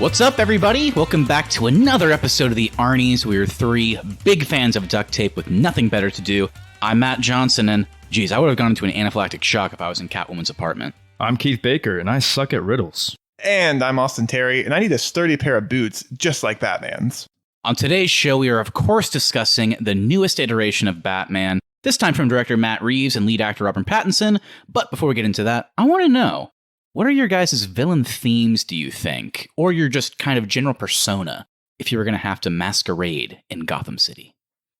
What's up, everybody? Welcome back to another episode of the Arnies. We're three big fans of duct tape with nothing better to do. I'm Matt Johnson, and geez, I would have gone into an anaphylactic shock if I was in Catwoman's apartment. I'm Keith Baker, and I suck at riddles. And I'm Austin Terry, and I need a sturdy pair of boots just like Batman's. On today's show, we are, of course, discussing the newest iteration of Batman, this time from director Matt Reeves and lead actor Robert Pattinson. But before we get into that, I want to know, what are your guys' villain themes, do you think? Or your just kind of general persona, if you were going to have to masquerade in Gotham City?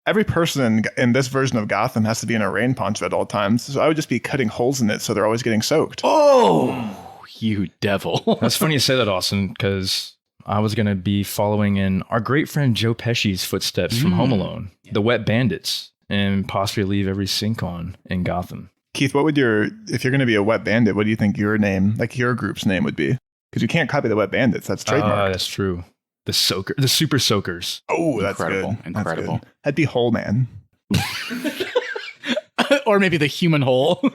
Every person in this version of Gotham has to be in a rain poncho at all times, so I would just be cutting holes in it so they're always getting soaked. Oh, you devil. That's funny you say that, Austin, because I was going to be following in our great friend Joe Pesci's footsteps from Home Alone, the Wet Bandits, and possibly leave every sink on in Gotham. Keith, if you're going to be a Wet Bandit, what do you think your name, like your group's name would be? Because you can't copy the Wet Bandits. That's trademark. That's true. The Super Soakers. Oh, that's incredible. Good. Incredible. That's good. That'd be Hole Man. Or maybe the human hole.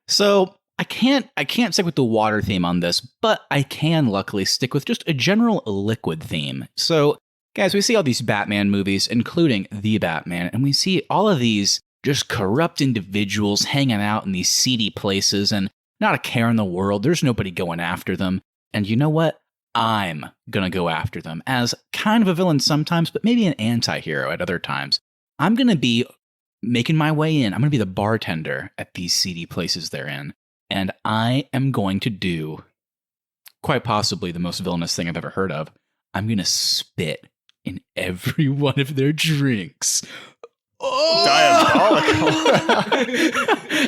So I can't stick with the water theme on this, but I can luckily stick with just a general liquid theme. So, guys, we see all these Batman movies, including The Batman, and we see all of these just corrupt individuals hanging out in these seedy places and not a care in the world. There's nobody going after them. And you know what? I'm going to go after them as kind of a villain sometimes, but maybe an anti-hero at other times. I'm going to be making my way in. I'm going to be the bartender at these seedy places they're in. And I am going to do quite possibly the most villainous thing I've ever heard of. I'm going to spit in every one of their drinks. Oh! Diabolical.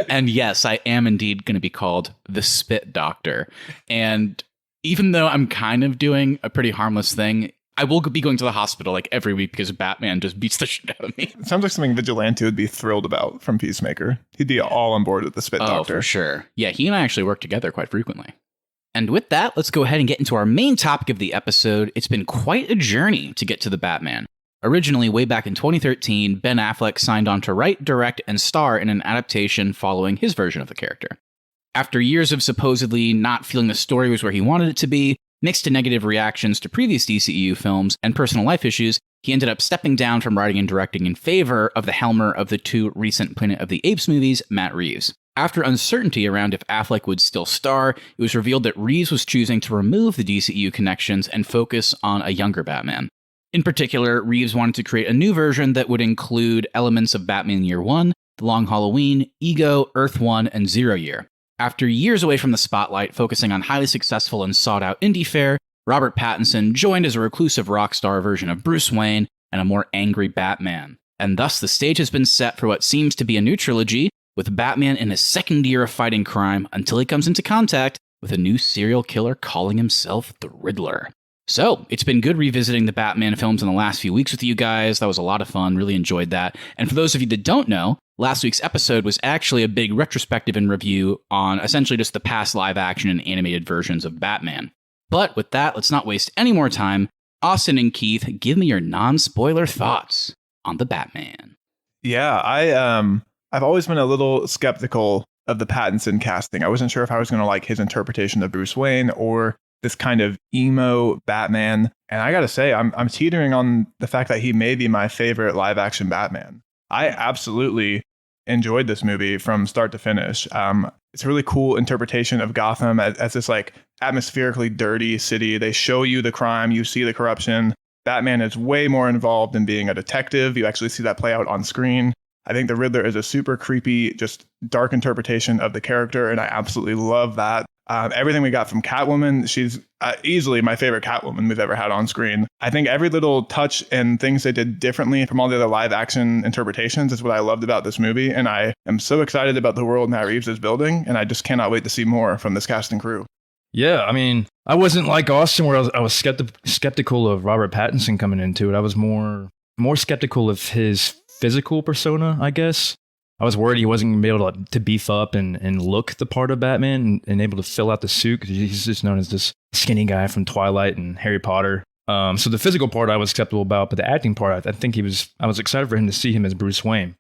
And yes, I am indeed going to be called the Spit Doctor. And even though I'm kind of doing a pretty harmless thing, I will be going to the hospital like every week because Batman just beats the shit out of me. It sounds like something Vigilante would be thrilled about from Peacemaker. He'd be all on board with the Spit Doctor. Oh, for sure. Yeah, he and I actually work together quite frequently. And with that, let's go ahead and get into our main topic of the episode. It's been quite a journey to get to the Batman. Originally, way back in 2013, Ben Affleck signed on to write, direct, and star in an adaptation following his version of the character. After years of supposedly not feeling the story was where he wanted it to be, mixed to negative reactions to previous DCEU films and personal life issues, he ended up stepping down from writing and directing in favor of the helmer of the two recent Planet of the Apes movies, Matt Reeves. After uncertainty around if Affleck would still star, it was revealed that Reeves was choosing to remove the DCEU connections and focus on a younger Batman. In particular, Reeves wanted to create a new version that would include elements of Batman Year One, The Long Halloween, Ego, Earth One, and Zero Year. After years away from the spotlight, focusing on highly successful and sought-out indie fare, Robert Pattinson joined as a reclusive rock star version of Bruce Wayne and a more angry Batman. And thus, the stage has been set for what seems to be a new trilogy, with Batman in his second year of fighting crime until he comes into contact with a new serial killer calling himself the Riddler. So, it's been good revisiting the Batman films in the last few weeks with you guys. That was a lot of fun, really enjoyed that. And for those of you that don't know, last week's episode was actually a big retrospective and review on essentially just the past live-action and animated versions of Batman. But with that, let's not waste any more time. Austin and Keith, give me your non-spoiler thoughts on the Batman. Yeah, I've always been a little skeptical of the Pattinson casting. I wasn't sure if I was going to like his interpretation of Bruce Wayne or this kind of emo Batman. And I got to say, I'm teetering on the fact that he may be my favorite live-action Batman. I absolutely enjoyed this movie from start to finish. It's a really cool interpretation of Gotham as this like atmospherically dirty city. They show you the crime, you see the corruption. Batman is way more involved in being a detective. You actually see that play out on screen. I think the Riddler is a super creepy, just dark interpretation of the character, and I absolutely love that. Everything we got from Catwoman, she's easily my favorite Catwoman we've ever had on screen. I think every little touch and things they did differently from all the other live action interpretations is what I loved about this movie. And I am so excited about the world Matt Reeves is building. And I just cannot wait to see more from this cast and crew. Yeah, I mean, I wasn't like Austin where I was skeptical of Robert Pattinson coming into it. I was more skeptical of his physical persona, I guess. I was worried he wasn't going to be able to beef up and look the part of Batman and able to fill out the suit, because he's just known as this skinny guy from Twilight and Harry Potter. So the physical part I was skeptical about, but the acting part, I think I was excited for him to see him as Bruce Wayne.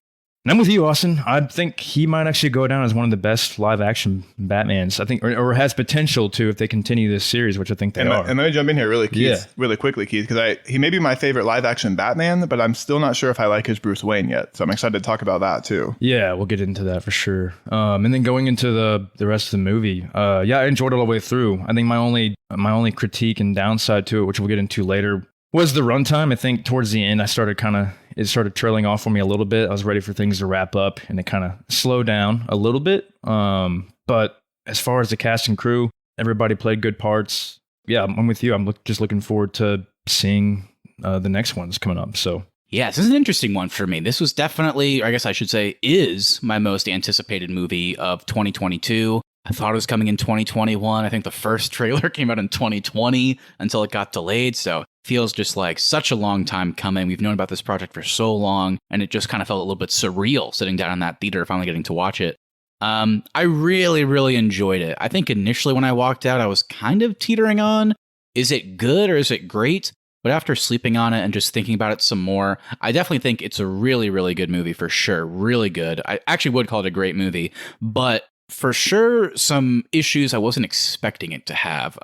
And I'm with you, Austin. I think he might actually go down as one of the best live action Batmans. I think, or has potential to if they continue this series, which I think they are. And let me jump in here really quickly, Keith, because he may be my favorite live action Batman, but I'm still not sure if I like his Bruce Wayne yet. So I'm excited to talk about that too. Yeah, we'll get into that for sure. And then going into the rest of the movie, I enjoyed it all the way through. I think my only critique and downside to it, which we'll get into later, was the runtime. I think towards the end, it started trailing off for me a little bit. I was ready for things to wrap up, and it kind of slowed down a little bit. But as far as the cast and crew, everybody played good parts. Yeah, I'm with you. I'm just looking forward to seeing the next ones coming up. So yeah, this is an interesting one for me. This was definitely, or I guess I should say, is my most anticipated movie of 2022. I thought it was coming in 2021. I think the first trailer came out in 2020 until it got delayed. So it feels just like such a long time coming. We've known about this project for so long, and it just kind of felt a little bit surreal sitting down in that theater, finally getting to watch it. I really, really enjoyed it. I think initially when I walked out, I was kind of teetering on, is it good or is it great? But after sleeping on it and just thinking about it some more, I definitely think it's a really, really good movie for sure. Really good. I actually would call it a great movie, but for sure, some issues I wasn't expecting it to have.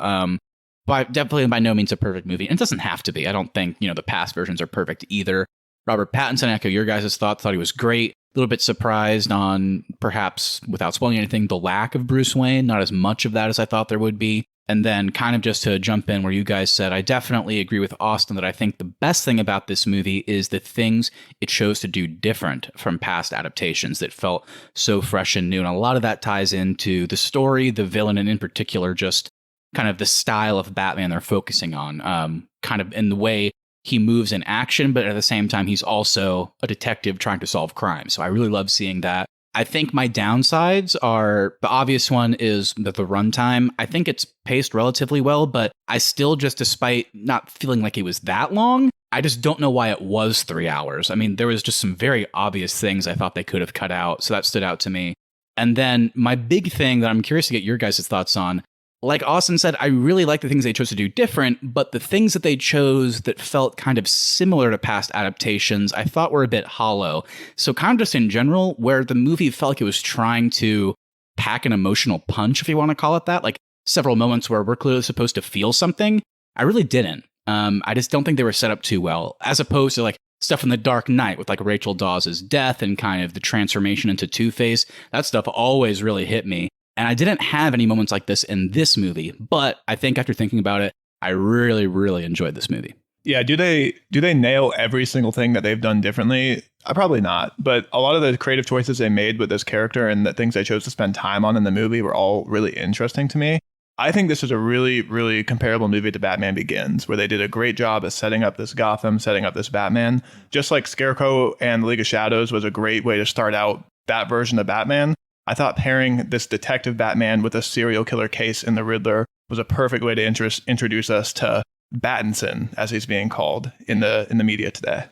But definitely by no means a perfect movie. And it doesn't have to be. I don't think, the past versions are perfect either. Robert Pattinson, I echo your guys' thought he was great. A little bit surprised on, perhaps, without spoiling anything, the lack of Bruce Wayne. Not as much of that as I thought there would be. And then kind of just to jump in where you guys said, I definitely agree with Austin that I think the best thing about this movie is the things it chose to do different from past adaptations that felt so fresh and new. And a lot of that ties into the story, the villain, and in particular, just kind of the style of Batman they're focusing on, kind of in the way he moves in action, but at the same time, he's also a detective trying to solve crime. So I really love seeing that. I think my downsides are, the obvious one is the runtime. I think it's paced relatively well, but I still just, despite not feeling like it was that long, I just don't know why it was 3 hours. I mean, there was just some very obvious things I thought they could have cut out, so that stood out to me. And then my big thing that I'm curious to get your guys' thoughts on, like Austin said, I really like the things they chose to do different, but the things that they chose that felt kind of similar to past adaptations, I thought were a bit hollow. So kind of just in general, where the movie felt like it was trying to pack an emotional punch, if you want to call it that, like several moments where we're clearly supposed to feel something, I really didn't. I just don't think they were set up too well, as opposed to like stuff in The Dark Knight with like Rachel Dawes' death and kind of the transformation into Two-Face. That stuff always really hit me. And I didn't have any moments like this in this movie, but I think after thinking about it, I really, really enjoyed this movie. Yeah, do they nail every single thing that they've done differently? Probably not. But a lot of the creative choices they made with this character and the things they chose to spend time on in the movie were all really interesting to me. I think this is a really, really comparable movie to Batman Begins, where they did a great job of setting up this Gotham, setting up this Batman. Just like Scarecrow and the League of Shadows was a great way to start out that version of Batman. I thought pairing this detective Batman with a serial killer case in the Riddler was a perfect way to introduce us to Pattinson, as he's being called in the media today.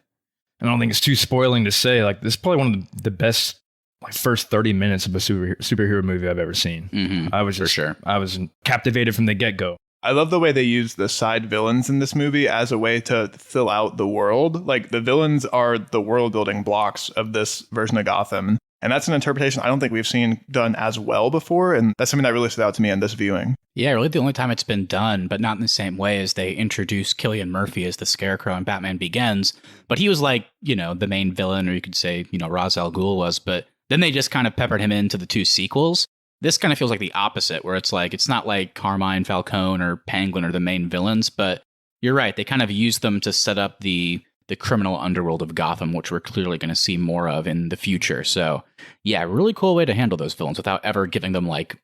I don't think it's too spoiling to say, like, this is probably one of the best like first 30 minutes of a superhero movie I've ever seen. Mm-hmm. I was just, for sure. I was captivated from the get-go. I love the way they use the side villains in this movie as a way to fill out the world. Like, the villains are the world building blocks of this version of Gotham. And that's an interpretation I don't think we've seen done as well before. And that's something that really stood out to me in this viewing. Yeah, really the only time it's been done, but not in the same way as they introduced Cillian Murphy as the Scarecrow in Batman Begins. But he was like, the main villain, or you could say, Ra's al Ghul was. But then they just kind of peppered him into the two sequels. This kind of feels like the opposite, where it's like, it's not like Carmine Falcone or Penguin are the main villains, but you're right. They kind of used them to set up the criminal underworld of Gotham, which we're clearly going to see more of in the future. So yeah, really cool way to handle those villains without ever giving them, like,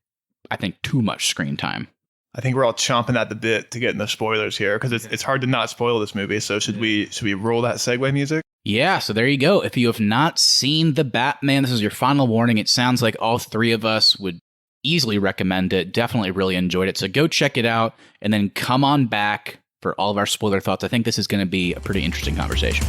I think, too much screen time. I think we're all chomping at the bit to get in the spoilers here, because it's hard to not spoil this movie. So should we roll that segue music? Yeah, so there you go. If you have not seen The Batman, this is your final warning. It sounds like all three of us would easily recommend it. Definitely really enjoyed it. So go check it out and then come on back for all of our spoiler thoughts. I think this is going to be a pretty interesting conversation.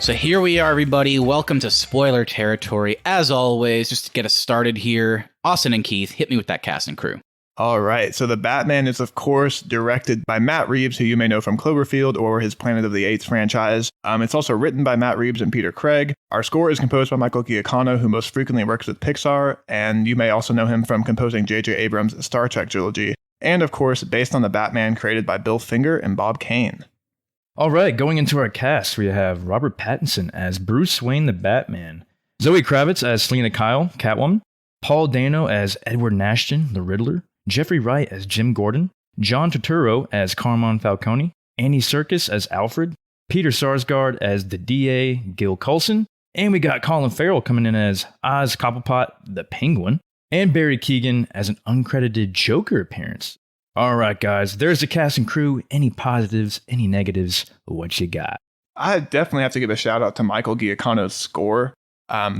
So here we are, everybody. Welcome to spoiler territory. As always, just to get us started here, Austin and Keith, hit me with that cast and crew. All right. So The Batman is, of course, directed by Matt Reeves, who you may know from Cloverfield or his Planet of the Apes franchise. It's also written by Matt Reeves and Peter Craig. Our score is composed by Michael Giacchino, who most frequently works with Pixar, and you may also know him from composing J.J. Abrams' Star Trek trilogy. And, of course, based on The Batman created by Bill Finger and Bob Kane. All right, going into our cast, we have Robert Pattinson as Bruce Wayne the Batman, Zoe Kravitz as Selena Kyle, Catwoman, Paul Dano as Edward Nashton, the Riddler, Jeffrey Wright as Jim Gordon, John Turturro as Carmine Falcone, Andy Serkis as Alfred, Peter Sarsgaard as the DA, Gil Coulson, and we got Colin Farrell coming in as Oz Cobblepot, the Penguin, and Barry Keoghan as an uncredited Joker appearance. All right, guys, there's the cast and crew. Any positives, any negatives, what you got? I definitely have to give a shout out to Michael Giacchino's score.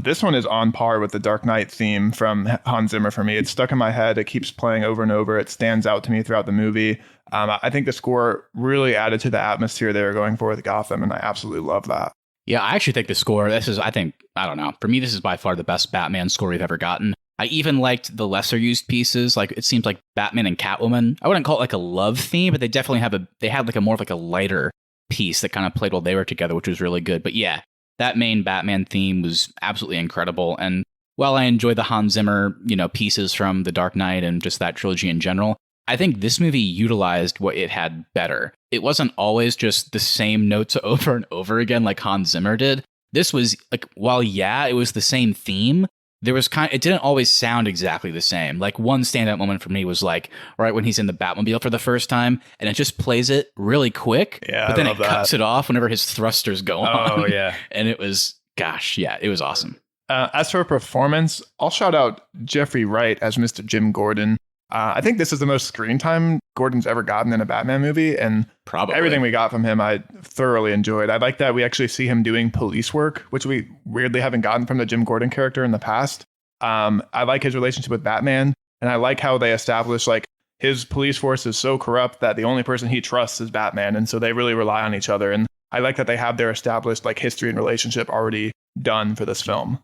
This one is on par with the Dark Knight theme from Hans Zimmer for me. It's stuck in my head. It keeps playing over and over. It stands out to me throughout the movie. I think the score really added to the atmosphere they were going for with Gotham, and I absolutely love that. Yeah, I actually think the score, I don't know. For me, this is by far the best Batman score we've ever gotten. I even liked the lesser used pieces. Like, it seems like Batman and Catwoman, I wouldn't call it like a love theme, but they definitely had like a more of like a lighter piece that kind of played while they were together, which was really good. But yeah, that main Batman theme was absolutely incredible. And while I enjoy the Hans Zimmer, pieces from The Dark Knight and just that trilogy in general, I think this movie utilized what it had better. It wasn't always just the same notes over and over again like Hans Zimmer did. This was like, while it was the same theme, there was it didn't always sound exactly the same. Like, one standout moment for me was like, right when he's in the Batmobile for the first time, and it just plays it really quick. Yeah, but then it cuts it off whenever his thrusters go on. Oh, yeah. And it was, it was awesome. As for performance, I'll shout out Jeffrey Wright as Mr. Jim Gordon. I think this is the most screen time Gordon's ever gotten in a Batman movie, and probably everything we got from him I thoroughly enjoyed. I like that we actually see him doing police work, which we weirdly haven't gotten from the Jim Gordon character in the past. I like his relationship with Batman, and I like how they establish like his police force is so corrupt that the only person he trusts is Batman, and so they really rely on each other. And I like that they have their established like history and relationship already done for this film.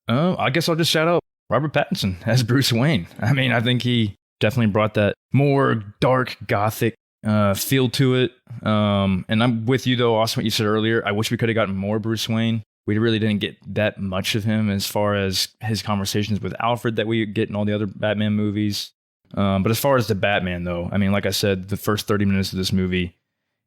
I guess I'll just shout out Robert Pattinson as Bruce Wayne. I mean, I think he definitely brought that more dark, gothic feel to it. And I'm with you, though, Austin, what you said earlier. I wish we could have gotten more Bruce Wayne. We really didn't get that much of him as far as his conversations with Alfred that we get in all the other Batman movies. But as far as the Batman, though, I mean, like I said, the first 30 minutes of this movie,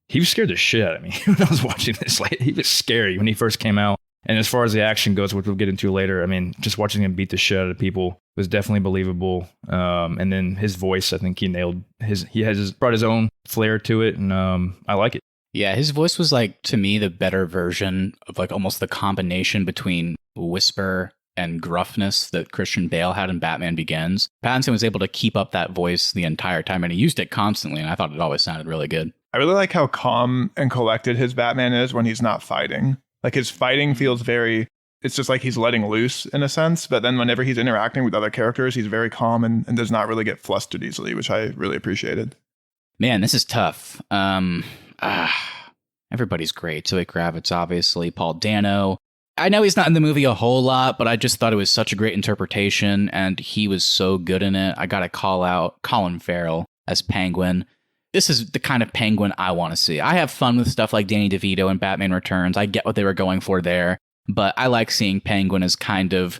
he was scared the shit out of me when I was watching this. Like, he was scary when he first came out. And as far as the action goes, which we'll get into later, I mean, just watching him beat the shit out of people was definitely believable. And then his voice, I think he nailed brought his own flair to it, and I like it. Yeah, his voice was like, to me, the better version of like almost the combination between whisper and gruffness that Christian Bale had in Batman Begins. Pattinson was able to keep up that voice the entire time, and he used it constantly, and I thought it always sounded really good. I really like how calm and collected his Batman is when he's not fighting. Like, his fighting feels it's just like he's letting loose in a sense. But then whenever he's interacting with other characters, he's very calm and does not really get flustered easily, which I really appreciated. Man, this is tough. Everybody's great. Zoe Kravitz, obviously. Paul Dano. I know he's not in the movie a whole lot, but I just thought it was such a great interpretation, and he was so good in it. I got to call out Colin Farrell as Penguin. This is the kind of Penguin I want to see. I have fun with stuff like Danny DeVito and Batman Returns. I get what they were going for there, but I like seeing Penguin as kind of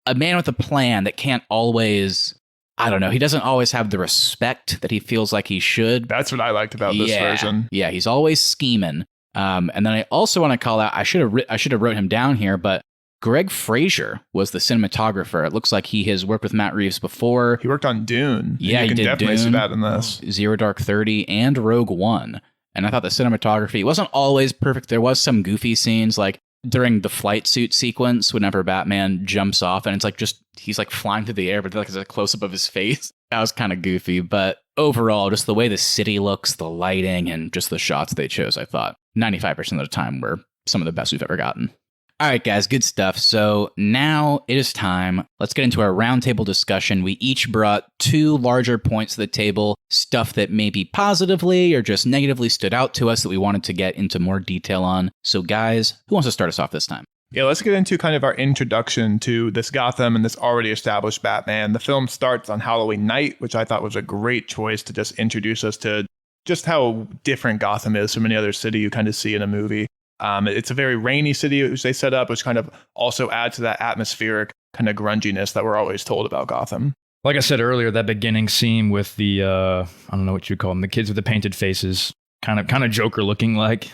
a man with a plan that can't always, I don't know, he doesn't always have the respect that he feels like he should. That's what I liked about this version. Yeah, he's always scheming. And then I also want to call out, I should have wrote him down here, but Greg Fraser was the cinematographer. It looks like he has worked with Matt Reeves before. He worked on Dune. Yeah, you can did definitely Dune, see that in this. Zero Dark 30 and Rogue One. And I thought the cinematography wasn't always perfect. There was some goofy scenes, like during the flight suit sequence, whenever Batman jumps off and it's like he's like flying through the air, but like there's a close up of his face. That was kind of goofy. But overall, just the way the city looks, the lighting, and just the shots they chose, I thought 95% of the time were some of the best we've ever gotten. All right, guys, good stuff. So now it is time. Let's get into our roundtable discussion. We each brought two larger points to the table, stuff that maybe positively or just negatively stood out to us that we wanted to get into more detail on. So guys, who wants to start us off this time? Yeah, let's get into kind of our introduction to this Gotham and this already established Batman. The film starts on Halloween night, which I thought was a great choice to just introduce us to just how different Gotham is from any other city you kind of see in a movie. It's a very rainy city, which they set up, which kind of also adds to that atmospheric kind of grunginess that we're always told about Gotham. Like I said earlier, that beginning scene with the, I don't know what you call them, the kids with the painted faces, kind of Joker looking like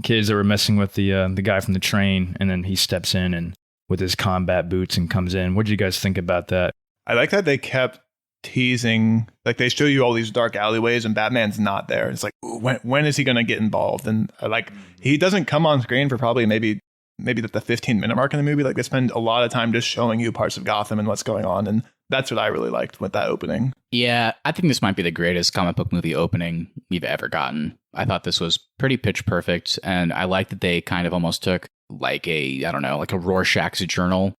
kids that were messing with the guy from the train. And then he steps in and with his combat boots and comes in. What did you guys think about that? I like that they kept teasing, like they show you all these dark alleyways and Batman's not there. It's like, when is he going to get involved? And like, he doesn't come on screen for probably maybe at the 15-minute mark in the movie. Like they spend a lot of time just showing you parts of Gotham and what's going on. And that's what I really liked with that opening. Yeah, I think this might be the greatest comic book movie opening we've ever gotten. I thought this was pretty pitch perfect. And I like that they kind of almost took like a Rorschach's journal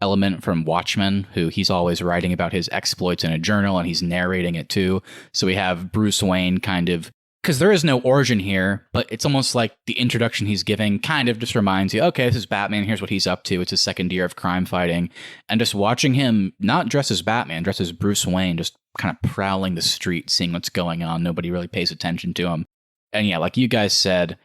element from Watchmen, who he's always writing about his exploits in a journal and he's narrating it too. So we have Bruce Wayne kind of, because there is no origin here, but it's almost like the introduction he's giving kind of just reminds you, okay, this is Batman, here's what he's up to. It's his second year of crime fighting. And just watching him not dress as Batman, dress as Bruce Wayne, just kind of prowling the street, seeing what's going on. Nobody really pays attention to him. And yeah, like you guys said,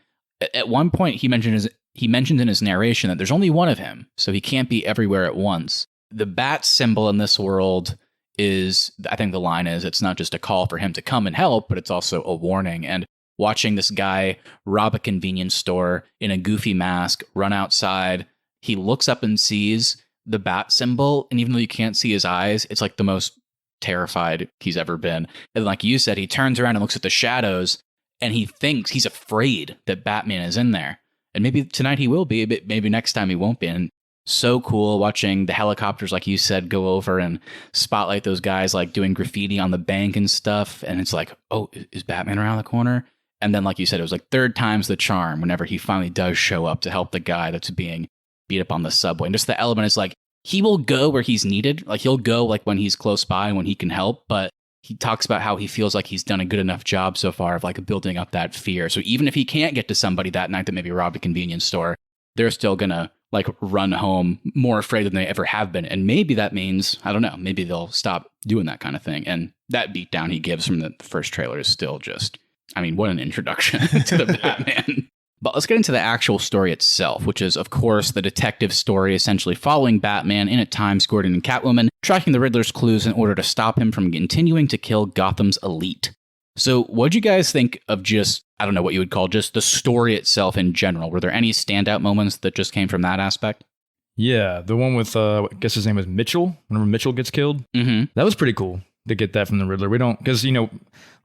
at one point he mentioned in his narration that there's only one of him, so he can't be everywhere at once. The bat symbol in this world is, I think the line is, it's not just a call for him to come and help, but it's also a warning. And watching this guy rob a convenience store in a goofy mask, run outside, he looks up and sees the bat symbol, and even though you can't see his eyes, it's like the most terrified he's ever been. And like you said, he turns around and looks at the shadows, and he thinks, he's afraid that Batman is in there. And maybe tonight he will be, but maybe next time he won't be. And so cool watching the helicopters, like you said, go over and spotlight those guys like doing graffiti on the bank and stuff. And it's like, oh, is Batman around the corner? And then, like you said, it was like third time's the charm whenever he finally does show up to help the guy that's being beat up on the subway. And just the element is like, he will go where he's needed. Like he'll go like when he's close by and when he can help. But he talks about how he feels like he's done a good enough job so far of like building up that fear. So even if he can't get to somebody that night that maybe robbed a convenience store, they're still going to like run home more afraid than they ever have been. And maybe that means, I don't know, maybe they'll stop doing that kind of thing. And that beatdown he gives from the first trailer is still just, I mean, what an introduction to the Batman. But let's get into the actual story itself, which is, of course, the detective story essentially following Batman in at times Gordon and Catwoman, tracking the Riddler's clues in order to stop him from continuing to kill Gotham's elite. So what'd you guys think of just, I don't know what you would call just the story itself in general? Were there any standout moments that just came from that aspect? Yeah, the one with, I guess his name was Mitchell, whenever Mitchell gets killed. Mm-hmm. That was pretty cool to get that from the Riddler. We don't, because, you know,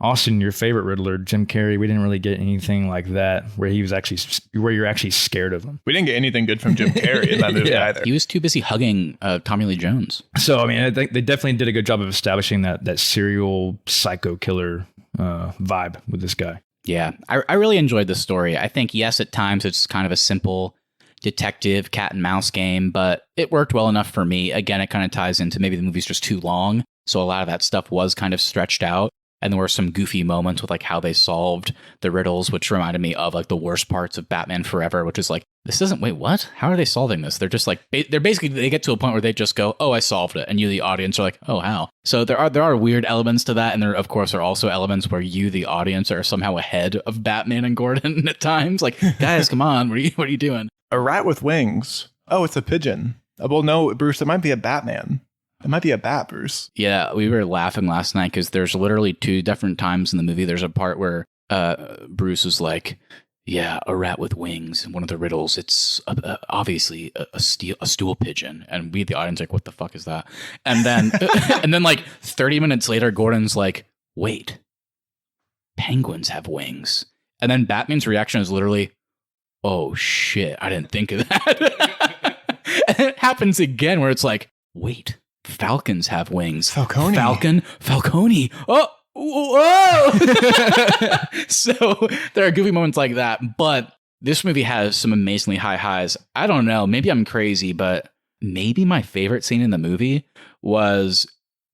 Austin, your favorite Riddler, Jim Carrey, we didn't really get anything like that where he was actually, where you're actually scared of him. We didn't get anything good from Jim Carrey in that movie either. He was too busy hugging Tommy Lee Jones. So, I mean, I think they definitely did a good job of establishing that serial psycho killer vibe with this guy. Yeah, I really enjoyed the story. I think, yes, at times it's kind of a simple detective cat and mouse game, but it worked well enough for me. Again, it kind of ties into maybe the movie's just too long. So a lot of that stuff was kind of stretched out. And there were some goofy moments with like how they solved the riddles, which reminded me of like the worst parts of Batman Forever, which is like, this isn't, wait, what? How are they solving this? They're just like, they're basically, they get to a point where they just go, oh, I solved it. And you, the audience, are like, oh, how? So there are weird elements to that. And there, of course, are also elements where you, the audience, are somehow ahead of Batman and Gordon at times. Like, guys, come on, what are you doing? A rat with wings. Oh, it's a pigeon. Well, no, Bruce, it might be a Batman. It might be a bat, Bruce. Yeah, we were laughing last night because there's literally two different times in the movie. There's a part where Bruce is like, yeah, a rat with wings. And one of the riddles, it's obviously a stool pigeon. And we, the audience, like, what the fuck is that? And then, and then like 30 minutes later, Gordon's like, wait, penguins have wings. And then Batman's reaction is literally, oh shit, I didn't think of that. And it happens again where it's like, wait, falcons have wings. Falcone. Falcone. Oh, whoa. So there are goofy moments like that, but this movie has some amazingly high highs. I don't know, maybe I'm crazy, but maybe my favorite scene in the movie was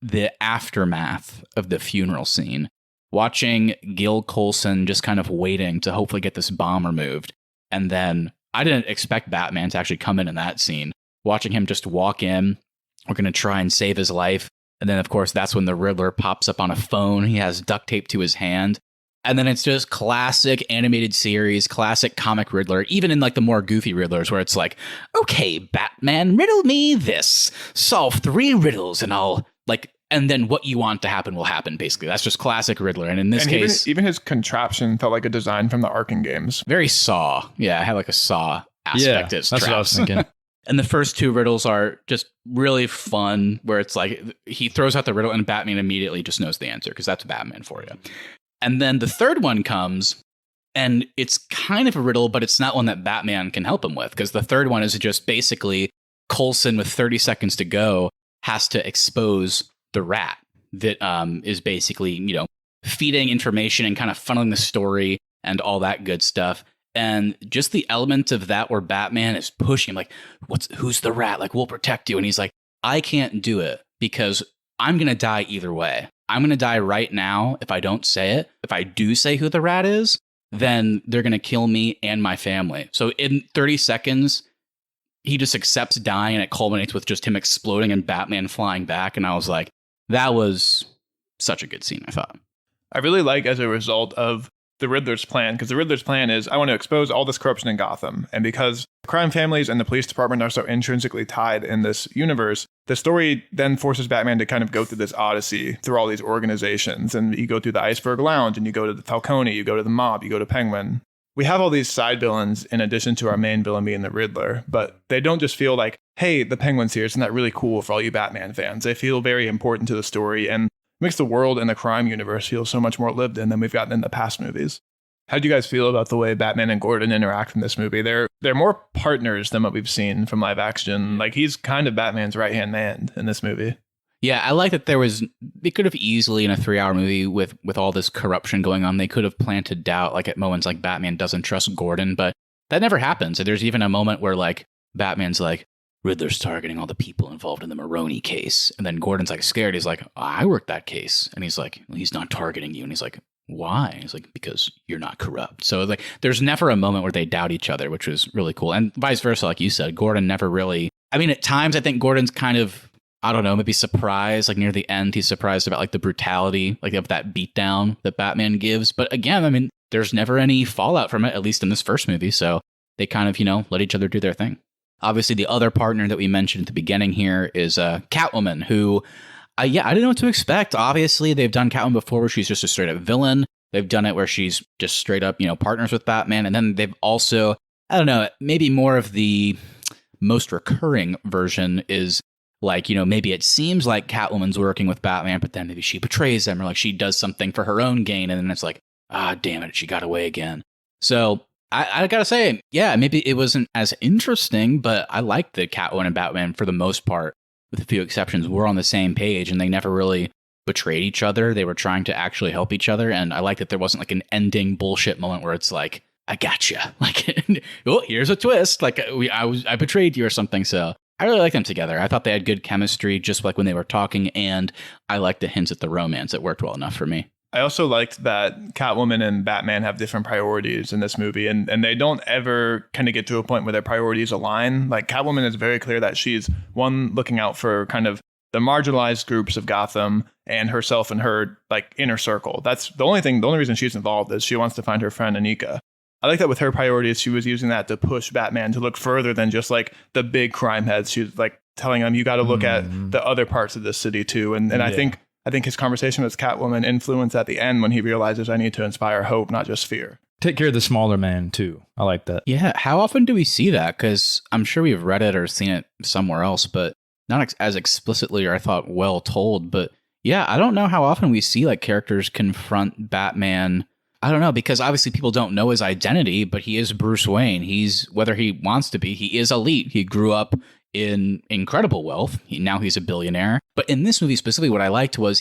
the aftermath of the funeral scene. Watching Gil Colson just kind of waiting to hopefully get this bomb removed. And then I didn't expect Batman to actually come in that scene. Watching him just walk in, we're going to try and save his life. And then, of course, that's when the Riddler pops up on a phone. He has duct tape to his hand. And then it's just classic animated series, classic comic Riddler, even in like the more goofy Riddlers where it's like, okay, Batman, riddle me this. Solve 3 riddles and I'll like, and then what you want to happen will happen, basically. That's just classic Riddler. And in this case... Even his contraption felt like a design from the Arkham games. Very Saw. Yeah, it had like a Saw aspect. That's what I was thinking. And the first 2 riddles are just really fun, where it's like he throws out the riddle and Batman immediately just knows the answer, because that's Batman for you. And then the third one comes, and it's kind of a riddle, but it's not one that Batman can help him with, because the third one is just basically Coulson, with 30 seconds to go, has to expose the rat that is basically, you know, feeding information and kind of funneling the story and all that good stuff. And just the element of that where Batman is pushing him, like, who's the rat? Like, we'll protect you. And he's like, I can't do it because I'm going to die either way. I'm going to die right now if I don't say it. If I do say who the rat is, then they're going to kill me and my family. So in 30 seconds, he just accepts dying, and it culminates with just him exploding and Batman flying back. And I was like, that was such a good scene, I thought. I really like, as a result of the Riddler's plan, because the Riddler's plan is, I want to expose all this corruption in Gotham. And because crime families and the police department are so intrinsically tied in this universe, the story then forces Batman to kind of go through this odyssey through all these organizations. And you go through the Iceberg Lounge, and you go to the Falcone, you go to the Mob, you go to Penguin. We have all these side villains in addition to our main villain being the Riddler, but they don't just feel like, hey, the Penguin's here, isn't that really cool for all you Batman fans? They feel very important to the story, and makes the world and the crime universe feel so much more lived in than we've gotten in the past movies. How do you guys feel about the way Batman and Gordon interact in this movie? They're more partners than what we've seen from live action. Like, he's kind of Batman's right-hand man in this movie. Yeah, I like that they could have easily, in a 3-hour movie with all this corruption going on, they could have planted doubt, like at moments like Batman doesn't trust Gordon, but that never happens. And there's even a moment where like Batman's like, Riddler's targeting all the people involved in the Maroney case. And then Gordon's like scared. He's like, I worked that case. And he's like, well, he's not targeting you. And he's like, why? He's like, because you're not corrupt. So like, there's never a moment where they doubt each other, which was really cool. And vice versa, like you said, Gordon never really, I mean, at times I think Gordon's kind of, I don't know, maybe surprised, like near the end, he's surprised about like the brutality, like of that beatdown that Batman gives. But again, I mean, there's never any fallout from it, at least in this first movie. So they kind of, you know, let each other do their thing. Obviously, the other partner that we mentioned at the beginning here is Catwoman, who, I didn't know what to expect. Obviously, they've done Catwoman before where she's just a straight up villain. They've done it where she's just straight up, you know, partners with Batman. And then they've also, I don't know, maybe more of the most recurring version is like, you know, maybe it seems like Catwoman's working with Batman, but then maybe she betrays him or like she does something for her own gain. And then it's like, damn it, she got away again. So I gotta say, yeah, maybe it wasn't as interesting, but I liked that Catwoman and Batman, for the most part, with a few exceptions, were on the same page, and they never really betrayed each other. They were trying to actually help each other, and I like that there wasn't like an ending bullshit moment where it's like, I gotcha, like, oh, here's a twist, like I betrayed you or something. So I really like them together. I thought they had good chemistry, just like when they were talking, and I liked the hints at the romance. It worked well enough for me. I also liked that Catwoman and Batman have different priorities in this movie, and they don't ever kind of get to a point where their priorities align. Like, Catwoman is very clear that she's, one, looking out for kind of the marginalized groups of Gotham and herself and her, like, inner circle. That's the only reason she's involved is she wants to find her friend Anika. I like that with her priorities, she was using that to push Batman to look further than just, like, the big crime heads. She's, like, telling him, you got to look at the other parts of the city, too. And yeah. I think his conversation with Catwoman influenced at the end when he realizes I need to inspire hope, not just fear. Take care of the smaller man, too. I like that. Yeah, how often do we see that? Because I'm sure we've read it or seen it somewhere else, but not as explicitly or I thought well told. But yeah, I don't know how often we see like characters confront Batman. I don't know, because obviously people don't know his identity, but he is Bruce Wayne. He's, whether he wants to be, he is elite. He grew up in incredible wealth. Now he's a billionaire. But in this movie specifically, what I liked was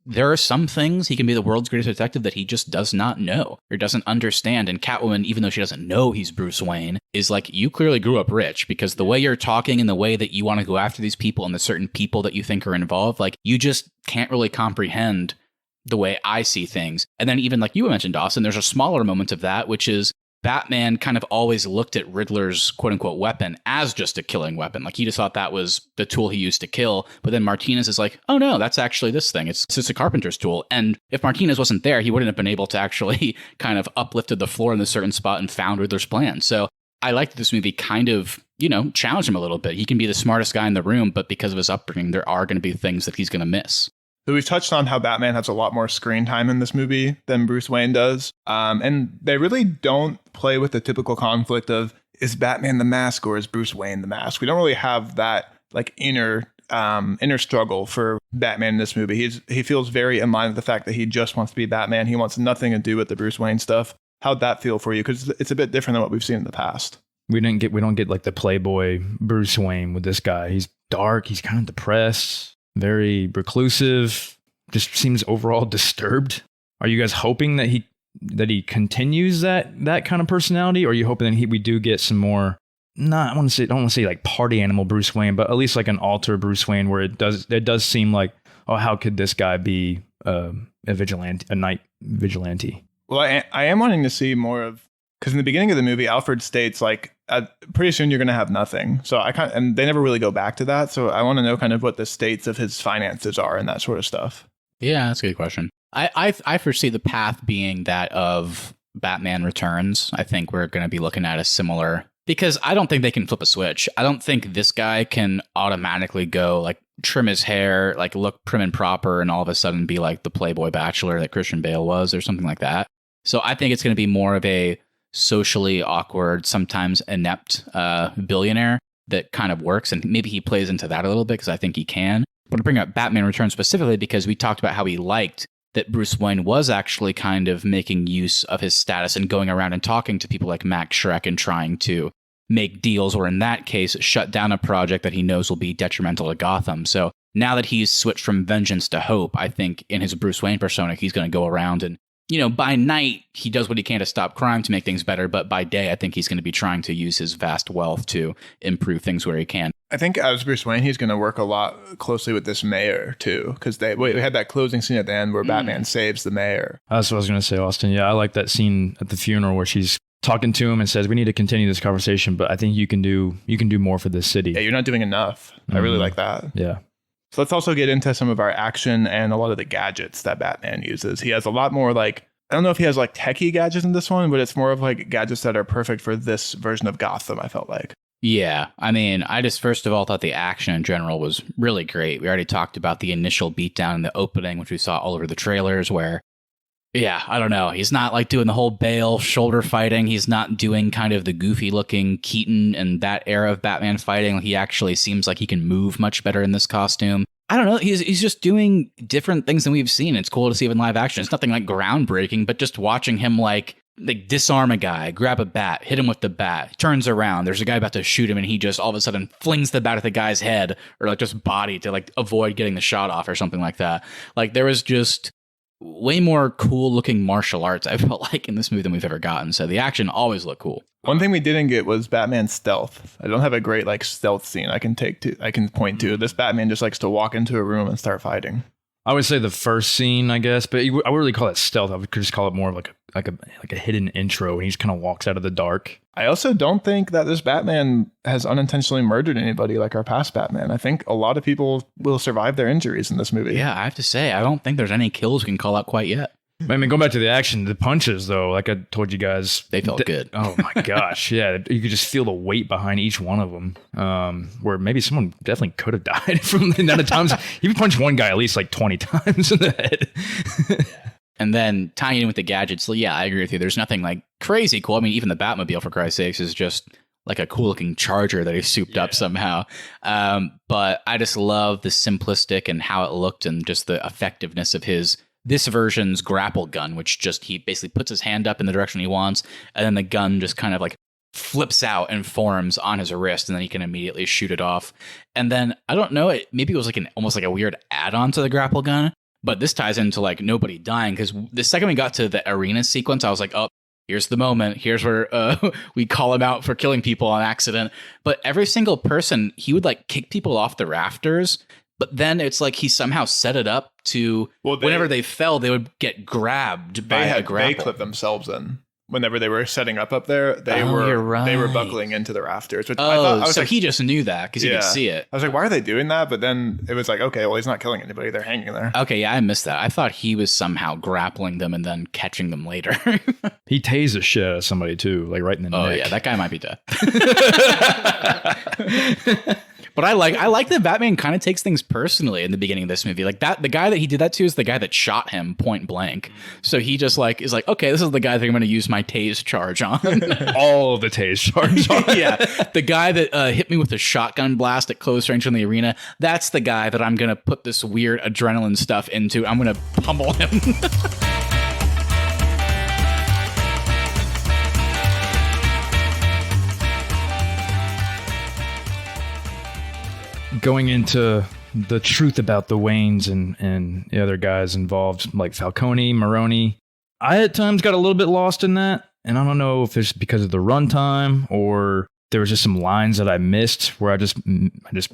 there are some things, he can be the world's greatest detective that he just does not know or doesn't understand. And Catwoman, even though she doesn't know he's Bruce Wayne, is like, you clearly grew up rich, because the way you're talking and the way that you want to go after these people and the certain people that you think are involved, like, you just can't really comprehend the way I see things. And then even like you mentioned, Austin, there's a smaller moment of that, which is Batman kind of always looked at Riddler's quote unquote weapon as just a killing weapon. Like he just thought that was the tool he used to kill. But then Martinez is like, oh no, that's actually this thing. It's just a carpenter's tool. And if Martinez wasn't there, he wouldn't have been able to actually kind of uplifted the floor in a certain spot and found Riddler's plan. So I like that this movie kind of, challenge him a little bit. He can be the smartest guy in the room, but because of his upbringing, there are going to be things that he's going to miss. So we've touched on how Batman has a lot more screen time in this movie than Bruce Wayne does. And they really don't play with the typical conflict of, is Batman the mask or is Bruce Wayne the mask? We don't really have that like inner struggle for Batman in this movie. He feels very in line with the fact that he just wants to be Batman. He wants nothing to do with the Bruce Wayne stuff. How'd that feel for you? Because it's a bit different than what we've seen in the past. We don't get like the playboy Bruce Wayne with this guy. He's dark. He's kind of depressed. Very reclusive, just seems overall disturbed. Are you guys hoping that he continues that kind of personality, or are you hoping that we do get some more? I don't want to say like party animal Bruce Wayne, but at least like an alter Bruce Wayne, where it does seem like, oh, how could this guy be a night vigilante? Well, I am wanting to see more of, because in the beginning of the movie, Alfred states like, pretty soon you're going to have nothing. So and they never really go back to that. So I want to know kind of what the states of his finances are and that sort of stuff. Yeah, that's a good question. I foresee the path being that of Batman Returns. I think we're going to be looking at a similar, because I don't think they can flip a switch. I don't think this guy can automatically go like trim his hair, like look prim and proper, and all of a sudden be like the Playboy bachelor that Christian Bale was or something like that. So I think it's going to be more of a socially awkward, sometimes inept billionaire that kind of works. And maybe he plays into that a little bit because I think he can. But I bring up Batman Returns specifically because we talked about how he liked that Bruce Wayne was actually kind of making use of his status and going around and talking to people like Max Schreck and trying to make deals, or in that case, shut down a project that he knows will be detrimental to Gotham. So now that he's switched from vengeance to hope, I think in his Bruce Wayne persona, he's going to go around and, by night, he does what he can to stop crime to make things better. But by day, I think he's going to be trying to use his vast wealth to improve things where he can. I think as Bruce Wayne, he's going to work a lot closely with this mayor, too, because we had that closing scene at the end where Batman saves the mayor. That's what I was going to say, Austin. Yeah, I like that scene at the funeral where she's talking to him and says, we need to continue this conversation, but I think you can do more for this city. Yeah, you're not doing enough. Mm-hmm. I really like that. Yeah. So let's also get into some of our action and a lot of the gadgets that Batman uses. He has a lot more I don't know if he has techie gadgets in this one, but it's more of gadgets that are perfect for this version of Gotham, I felt like. Yeah, I mean, I just first of all thought the action in general was really great. We already talked about the initial beatdown in the opening, which we saw all over the trailers where, yeah, I don't know. He's not doing the whole Bale shoulder fighting. He's not doing kind of the goofy looking Keaton and that era of Batman fighting. He actually seems like he can move much better in this costume. I don't know. He's just doing different things than we've seen. It's cool to see him in live action. It's nothing groundbreaking, but just watching him disarm a guy, grab a bat, hit him with the bat, turns around. There's a guy about to shoot him, and he just all of a sudden flings the bat at the guy's head or just body to avoid getting the shot off or something like that. There was just way more cool looking martial arts, I felt in this movie than we've ever gotten. So the action always looked cool. One thing we didn't get was Batman's stealth. I don't have a great stealth scene I can point to. This Batman just likes to walk into a room and start fighting. I would say the first scene, I guess, but I wouldn't really call it stealth. I would just call it more of a hidden intro, and he just kind of walks out of the dark. I also don't think that this Batman has unintentionally murdered anybody like our past Batman. I think a lot of people will survive their injuries in this movie. Yeah, I have to say, I don't think there's any kills we can call out quite yet. I mean, going back to the action, the punches, though, like I told you guys, they felt good. Oh my gosh. Yeah. You could just feel the weight behind each one of them, where maybe someone definitely could have died from the amount of times. He punched one guy at least 20 times in the head. And then tying in with the gadgets. So yeah, I agree with you. There's nothing crazy cool. I mean, even the Batmobile, for Christ's sakes, is just a cool looking Charger that he souped up somehow. But I just love the simplistic and how it looked and just the effectiveness of this version's grapple gun, which he basically puts his hand up in the direction he wants, and then the gun just kind of flips out and forms on his wrist, and then he can immediately shoot it off. And then, I don't know, maybe it was almost a weird add-on to the grapple gun, but this ties into nobody dying, because the second we got to the arena sequence, I was like, oh, here's the moment. Here's where we call him out for killing people on accident. But every single person, he would kick people off the rafters. But then it's he somehow set it up to whenever they fell, they would get grabbed by a grapple. They clip themselves in. whenever they were setting up there, they you're right. they were buckling into the rafters. Which Oh, I was so like, he just knew that because he could see it. I was like, why are they doing that? But then it was like, okay, well, he's not killing anybody. They're hanging there. Okay, yeah, I missed that. I thought he was somehow grappling them and then catching them later. He tased the shit out of somebody too, like right in the neck. Oh yeah, that guy might be dead. But I like that Batman kind of takes things personally in the beginning of this movie. Like that, the guy that he did that to is the guy that shot him point blank. So he just like is like, okay, this is the guy that I'm going to use my tase charge on. All of the tase charge on. Yeah, the guy that hit me with a shotgun blast at close range in the arena. That's the guy that I'm going to put this weird adrenaline stuff into. I'm going to pummel him. Going into the truth about the Waynes and the other guys involved, like Falcone, Maroni, I at times got a little bit lost in that. And I don't know if it's because of the runtime or there was just some lines that I missed where I just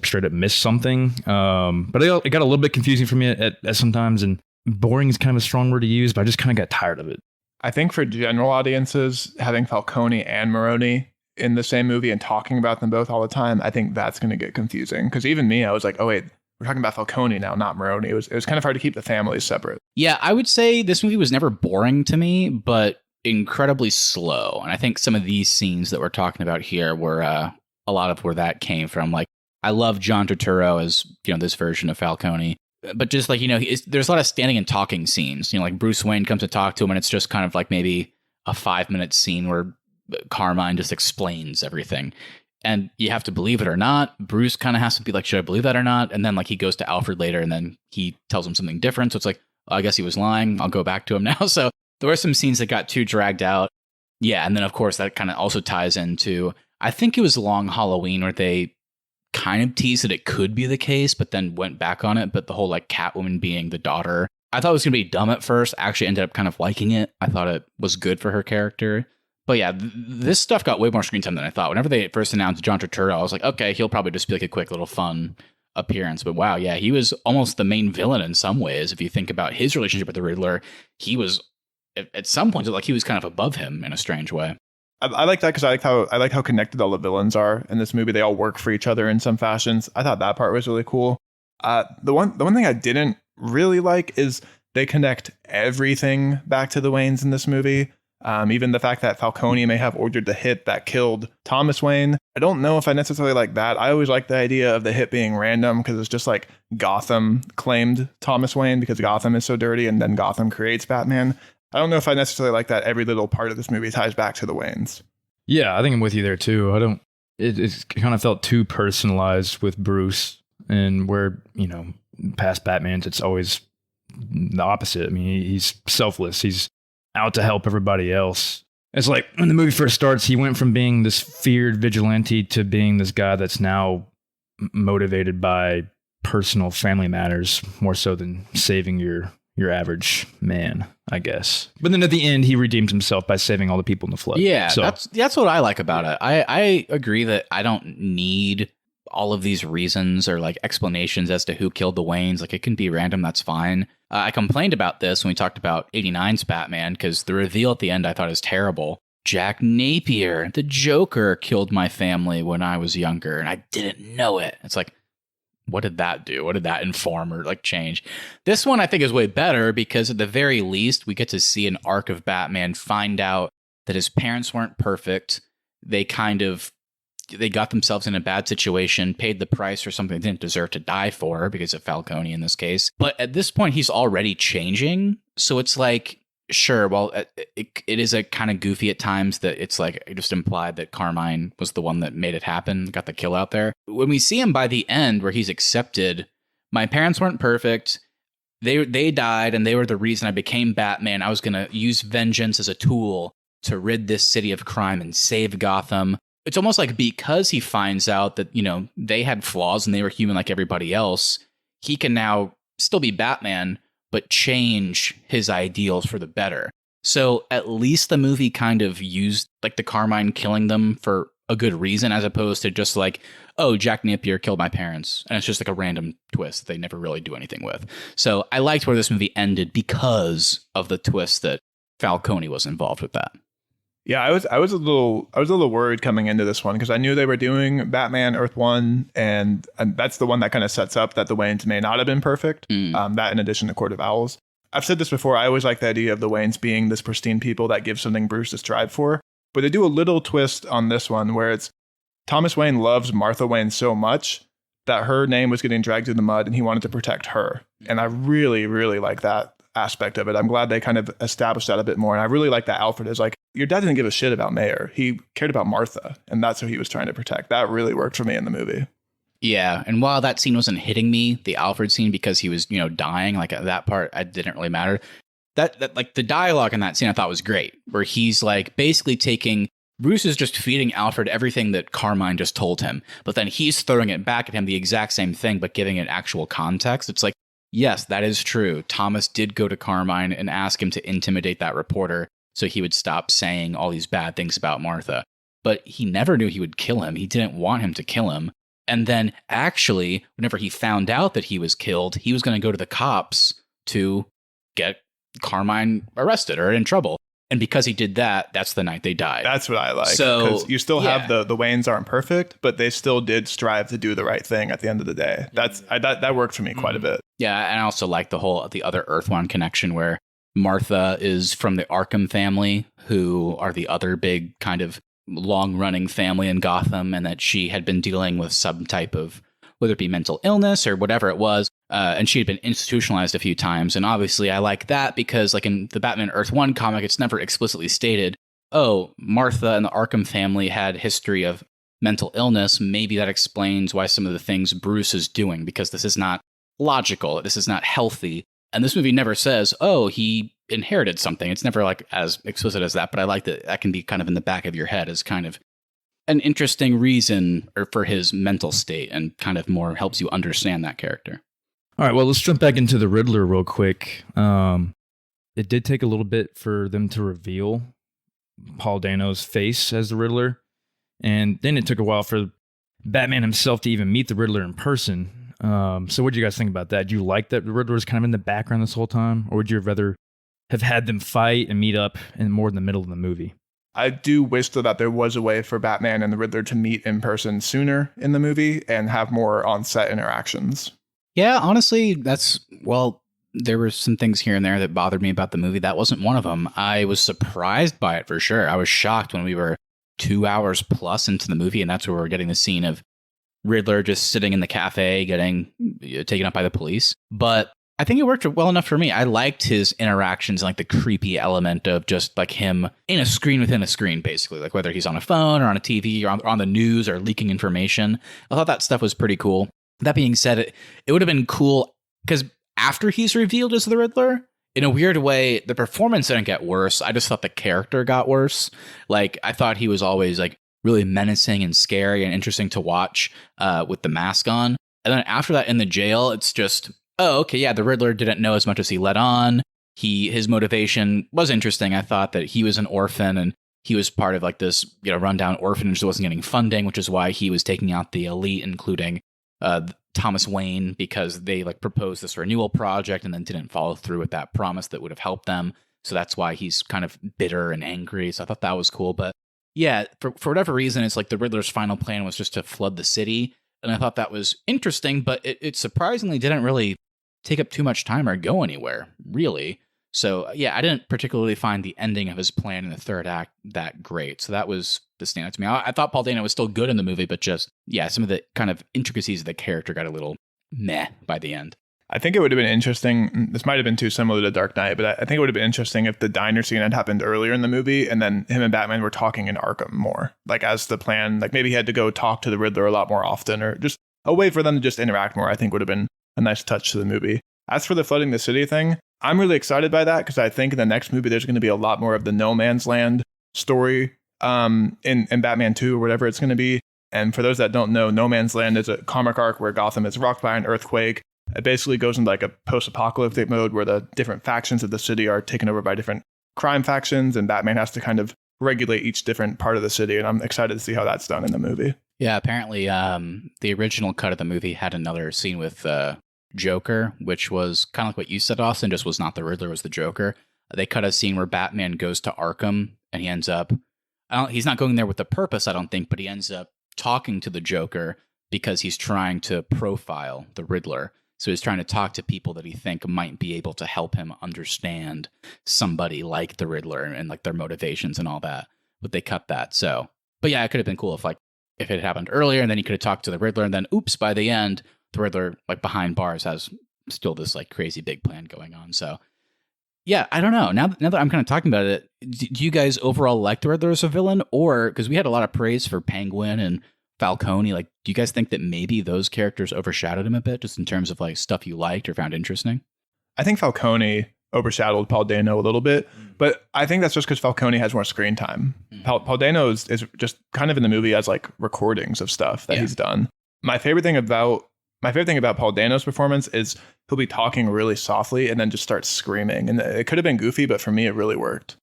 straight up missed something. But it got a little bit confusing for me at sometimes, and boring is kind of a strong word to use, but I just kind of got tired of it. I think for general audiences, having Falcone and Maroni in the same movie and talking about them both all the time, I think that's going to get confusing. Because even me, I was like, oh wait, we're talking about Falcone now, not Maroni. It was kind of hard to keep the families separate. Yeah, I would say this movie was never boring to me, but incredibly slow. And I think some of these scenes that we're talking about here were a lot of where that came from. Like, I love John Turturro as, this version of Falcone. But just like, there's a lot of standing and talking scenes. Like Bruce Wayne comes to talk to him and it's just kind of like maybe a 5-minute scene where Carmine just explains everything. And you have to believe it or not. Bruce kind of has to be like, should I believe that or not? And then like he goes to Alfred later and then he tells him something different. So it's like, I guess he was lying. I'll go back to him now. So there were some scenes that got too dragged out. Yeah. And then of course that kind of also ties into, I think it was Long Halloween where they kind of teased that it could be the case, but then went back on it. But the whole like Catwoman being the daughter, I thought it was going to be dumb at first. I actually ended up kind of liking it. I thought it was good for her character. But yeah, this stuff got way more screen time than I thought. Whenever they first announced John Turturro, I was like, okay, he'll probably just be like a quick little fun appearance. But wow, yeah, he was almost the main villain in some ways. If you think about his relationship with the Riddler, he was at some points like he was kind of above him in a strange way. I like that because I like how connected all the villains are in this movie. They all work for each other in some fashions. I thought that part was really cool. The one thing I didn't really like is they connect everything back to the Waynes in this movie. Even the fact that Falcone may have ordered the hit that killed Thomas Wayne. I don't know if I necessarily like that. I always like the idea of the hit being random because it's just like Gotham claimed Thomas Wayne because Gotham is so dirty and then Gotham creates Batman. I don't know if I necessarily like that every little part of this movie ties back to the Waynes. Yeah, I think I'm with you there too. It kind of felt too personalized with Bruce, and where, past Batmans, it's always the opposite. I mean, he's selfless. He's out to help everybody else. It's like when the movie first starts, he went from being this feared vigilante to being this guy that's now motivated by personal family matters more so than saving your average man, I guess. But then at the end, he redeems himself by saving all the people in the flood. Yeah, so that's what I like about it. I agree that I don't need all of these reasons or like explanations as to who killed the Waynes. Like, it can be random. That's fine. I complained about this when we talked about 89's Batman because the reveal at the end I thought is terrible. Jack Napier, the Joker, killed my family when I was younger and I didn't know it. It's like, what did that do? What did that inform or like change? This one I think is way better because at the very least we get to see an arc of Batman find out that his parents weren't perfect. They got themselves in a bad situation, paid the price for something they didn't deserve to die for because of Falcone in this case. But at this point, he's already changing. So it's like, sure, well, it is a kind of goofy at times that it's like it just implied that Carmine was the one that made it happen, got the kill out there. When we see him by the end where he's accepted, my parents weren't perfect. They died and they were the reason I became Batman. I was going to use vengeance as a tool to rid this city of crime and save Gotham. It's almost like because he finds out that, they had flaws and they were human like everybody else, he can now still be Batman, but change his ideals for the better. So at least the movie kind of used like the Carmine killing them for a good reason, as opposed to just like, oh, Jack Napier killed my parents. And it's just like a random twist that they never really do anything with. So I liked where this movie ended because of the twist that Falcone was involved with that. Yeah, I was a little worried coming into this one because I knew they were doing Batman Earth One, and that's the one that kind of sets up that the Waynes may not have been perfect. That in addition to Court of Owls. I've said this before. I always like the idea of the Waynes being this pristine people that give something Bruce to strive for. But they do a little twist on this one where it's Thomas Wayne loves Martha Wayne so much that her name was getting dragged through the mud and he wanted to protect her. And I really, really like that aspect of it. I'm glad they kind of established that a bit more. And I really like that Alfred is like, your dad didn't give a shit about Mayor. He cared about Martha. And that's who he was trying to protect. That really worked for me in the movie. Yeah, and while that scene wasn't hitting me, the Alfred scene, because he was, dying, like that part, it didn't really matter. That like the dialogue in that scene I thought was great, where he's like basically Bruce is just feeding Alfred everything that Carmine just told him, but then he's throwing it back at him the exact same thing, but giving it actual context. It's like, yes, that is true. Thomas did go to Carmine and ask him to intimidate that reporter so he would stop saying all these bad things about Martha. But he never knew he would kill him. He didn't want him to kill him. And then actually, whenever he found out that he was killed, he was going to go to the cops to get Carmine arrested or in trouble. And because he did that, that's the night they died. That's what I like. So because you still have the Waynes aren't perfect, but they still did strive to do the right thing at the end of the day. That worked for me quite a bit. Yeah, and I also like the other Earth One connection where Martha is from the Arkham family, who are the other big kind of long-running family in Gotham, and that she had been dealing with some type of, whether it be mental illness or whatever it was, and she had been institutionalized a few times. And obviously I like that because like in the Batman Earth 1 comic, it's never explicitly stated, oh, Martha and the Arkham family had history of mental illness. Maybe that explains why some of the things Bruce is doing, because this is not logical, this is not healthy. And this movie never says, oh, he inherited something. It's never like as explicit as that, but I like that can be kind of in the back of your head as kind of an interesting reason for his mental state and kind of more helps you understand that character. All right, well, let's jump back into the Riddler real quick. It did take a little bit for them to reveal Paul Dano's face as the Riddler, and then it took a while for Batman himself to even meet the Riddler in person. So what do you guys think about that? Do you like that the Riddler was kind of in the background this whole time, or would you rather have had them fight and meet up in more in the middle of the movie? I do wish though that there was a way for Batman and the Riddler to meet in person sooner in the movie and have more on-set interactions. Yeah, honestly, there were some things here and there that bothered me about the movie. That wasn't one of them. I was surprised by it for sure. I was shocked when we were 2 hours plus into the movie, and that's where we're getting the scene of Riddler just sitting in the cafe getting taken up by the police. But I think it worked well enough for me. I liked his interactions, like the creepy element of just like him in a screen within a screen, basically, like whether he's on a phone or on a TV or on the news or leaking information. I thought that stuff was pretty cool. That being said, it would have been cool because after he's revealed as the Riddler, in a weird way, the performance didn't get worse. I just thought the character got worse. Like I thought he was always like really menacing and scary and interesting to watch with the mask on. And then after that in the jail, it's just, oh, okay, yeah, the Riddler didn't know as much as he let on. His motivation was interesting. I thought that he was an orphan and he was part of like this, rundown orphanage that wasn't getting funding, which is why he was taking out the elite, including Thomas Wayne, because they like proposed this renewal project and then didn't follow through with that promise that would have helped them. So that's why he's kind of bitter and angry. So I thought that was cool. But yeah, for whatever reason, it's like the Riddler's final plan was just to flood the city. And I thought that was interesting, but it surprisingly didn't really take up too much time or go anywhere, really. So yeah, I didn't particularly find the ending of his plan in the third act that great. So that was the standout to me. I thought Paul Dano was still good in the movie, but just, yeah, some of the kind of intricacies of the character got a little meh by the end. I think it would have been interesting. This might have been too similar to Dark Knight, but I think it would have been interesting if the diner scene had happened earlier in the movie and then him and Batman were talking in Arkham more, like as the plan, like maybe he had to go talk to the Riddler a lot more often, or just a way for them to just interact more, I think would have been a nice touch to the movie. As for the flooding the city thing, I'm really excited by that because I think in the next movie, there's going to be a lot more of the No Man's Land story in Batman 2 or whatever it's going to be. And for those that don't know, No Man's Land is a comic arc where Gotham is rocked by an earthquake. It basically goes into like a post-apocalyptic mode where the different factions of the city are taken over by different crime factions, and Batman has to kind of regulate each different part of the city. And I'm excited to see how that's done in the movie. Yeah, apparently the original cut of the movie had another scene with Joker, which was kind of like what you said, Austin, just was not the Riddler, was the Joker. They cut a scene where Batman goes to Arkham and he ends up He's not going there with the purpose, I don't think, but he ends up talking to the Joker because he's trying to profile the Riddler. So he's trying to talk to people that he think might be able to help him understand somebody like the Riddler and like their motivations and all that. But they cut that. So, but yeah, it could have been cool if it had happened earlier and then he could have talked to the Riddler and then oops, by the end, the Riddler like behind bars has still this like crazy big plan going on. So yeah, I don't know. Now that I'm kind of talking about it, do you guys overall like the Riddler as a villain? Or, because we had a lot of praise for Penguin and Falcone, like, do you guys think that maybe those characters overshadowed him a bit, just in terms of like stuff you liked or found interesting? I think Falcone overshadowed Paul Dano a little bit, but I think that's just because Falcone has more screen time. Paul Dano is just kind of in the movie as like recordings of stuff that he's done. My favorite thing about Paul Dano's performance is he'll be talking really softly and then just start screaming. And it could have been goofy, but for me, it really worked.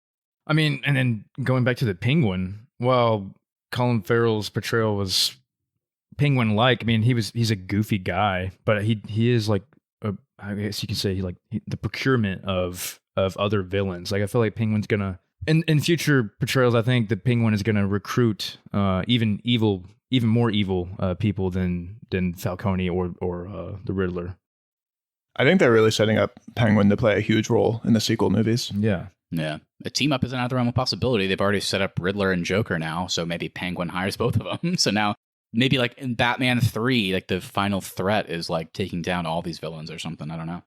I mean, and then going back to the Penguin, well, Colin Farrell's portrayal was Penguin-like. I mean, he's a goofy guy, but he is like, I guess you can say the procurement of other villains. Like I feel like Penguin's gonna in future portrayals. I think the Penguin is gonna recruit even more evil people than Falcone or the Riddler. I think they're really setting up Penguin to play a huge role in the sequel movies. Yeah. Yeah. A team up isn't out of the realm of possibility. They've already set up Riddler and Joker now, so maybe Penguin hires both of them. So now maybe like in Batman 3, like the final threat is like taking down all these villains or something. I don't know.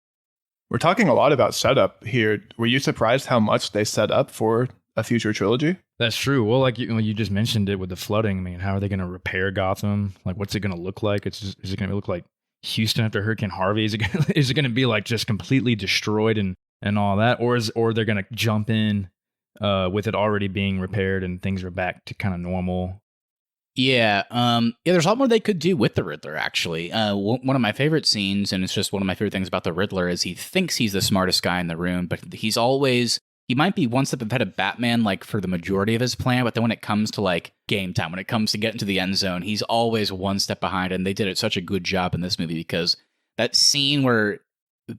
We're talking a lot about setup here. Were you surprised how much they set up for a future trilogy? That's true. Well, like you just mentioned it with the flooding. I mean, how are they going to repair Gotham? Like, what's it going to look like? Is it going to look like Houston after Hurricane Harvey? Is it going to be like just completely destroyed and all that, or they're going to jump in with it already being repaired and things are back to kind of normal? Yeah, there's a lot more they could do with the Riddler, actually. One of my favorite scenes, and it's just one of my favorite things about the Riddler, is he thinks he's the smartest guy in the room, but he might be one step ahead of Batman, like, for the majority of his plan, but then when it comes to, like, game time, when it comes to getting to the end zone, he's always one step behind, and they did it such a good job in this movie, because that scene where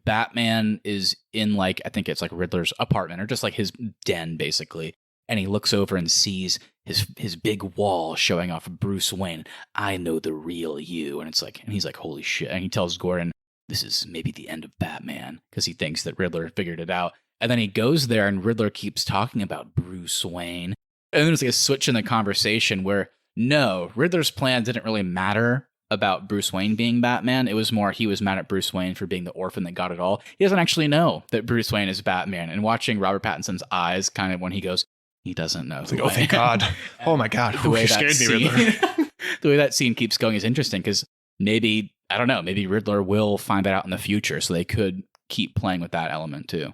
Batman is in, like, I think it's, like, Riddler's apartment, or just, like, his den, basically, and he looks over and sees his big wall showing off Bruce Wayne. I know the real you. And he's like, holy shit. And he tells Gordon, this is maybe the end of Batman, because he thinks that Riddler figured it out. And then he goes there and Riddler keeps talking about Bruce Wayne. And then there's like a switch in the conversation where, no, Riddler's plan didn't really matter about Bruce Wayne being Batman. It was more he was mad at Bruce Wayne for being the orphan that got it all. He doesn't actually know that Bruce Wayne is Batman. And watching Robert Pattinson's eyes kind of when he goes, he doesn't know. It's like, oh, thank God. Oh, my God. The way you that scared me, Riddler. The way that scene keeps going is interesting because maybe, I don't know, maybe Riddler will find that out in the future, so they could keep playing with that element too.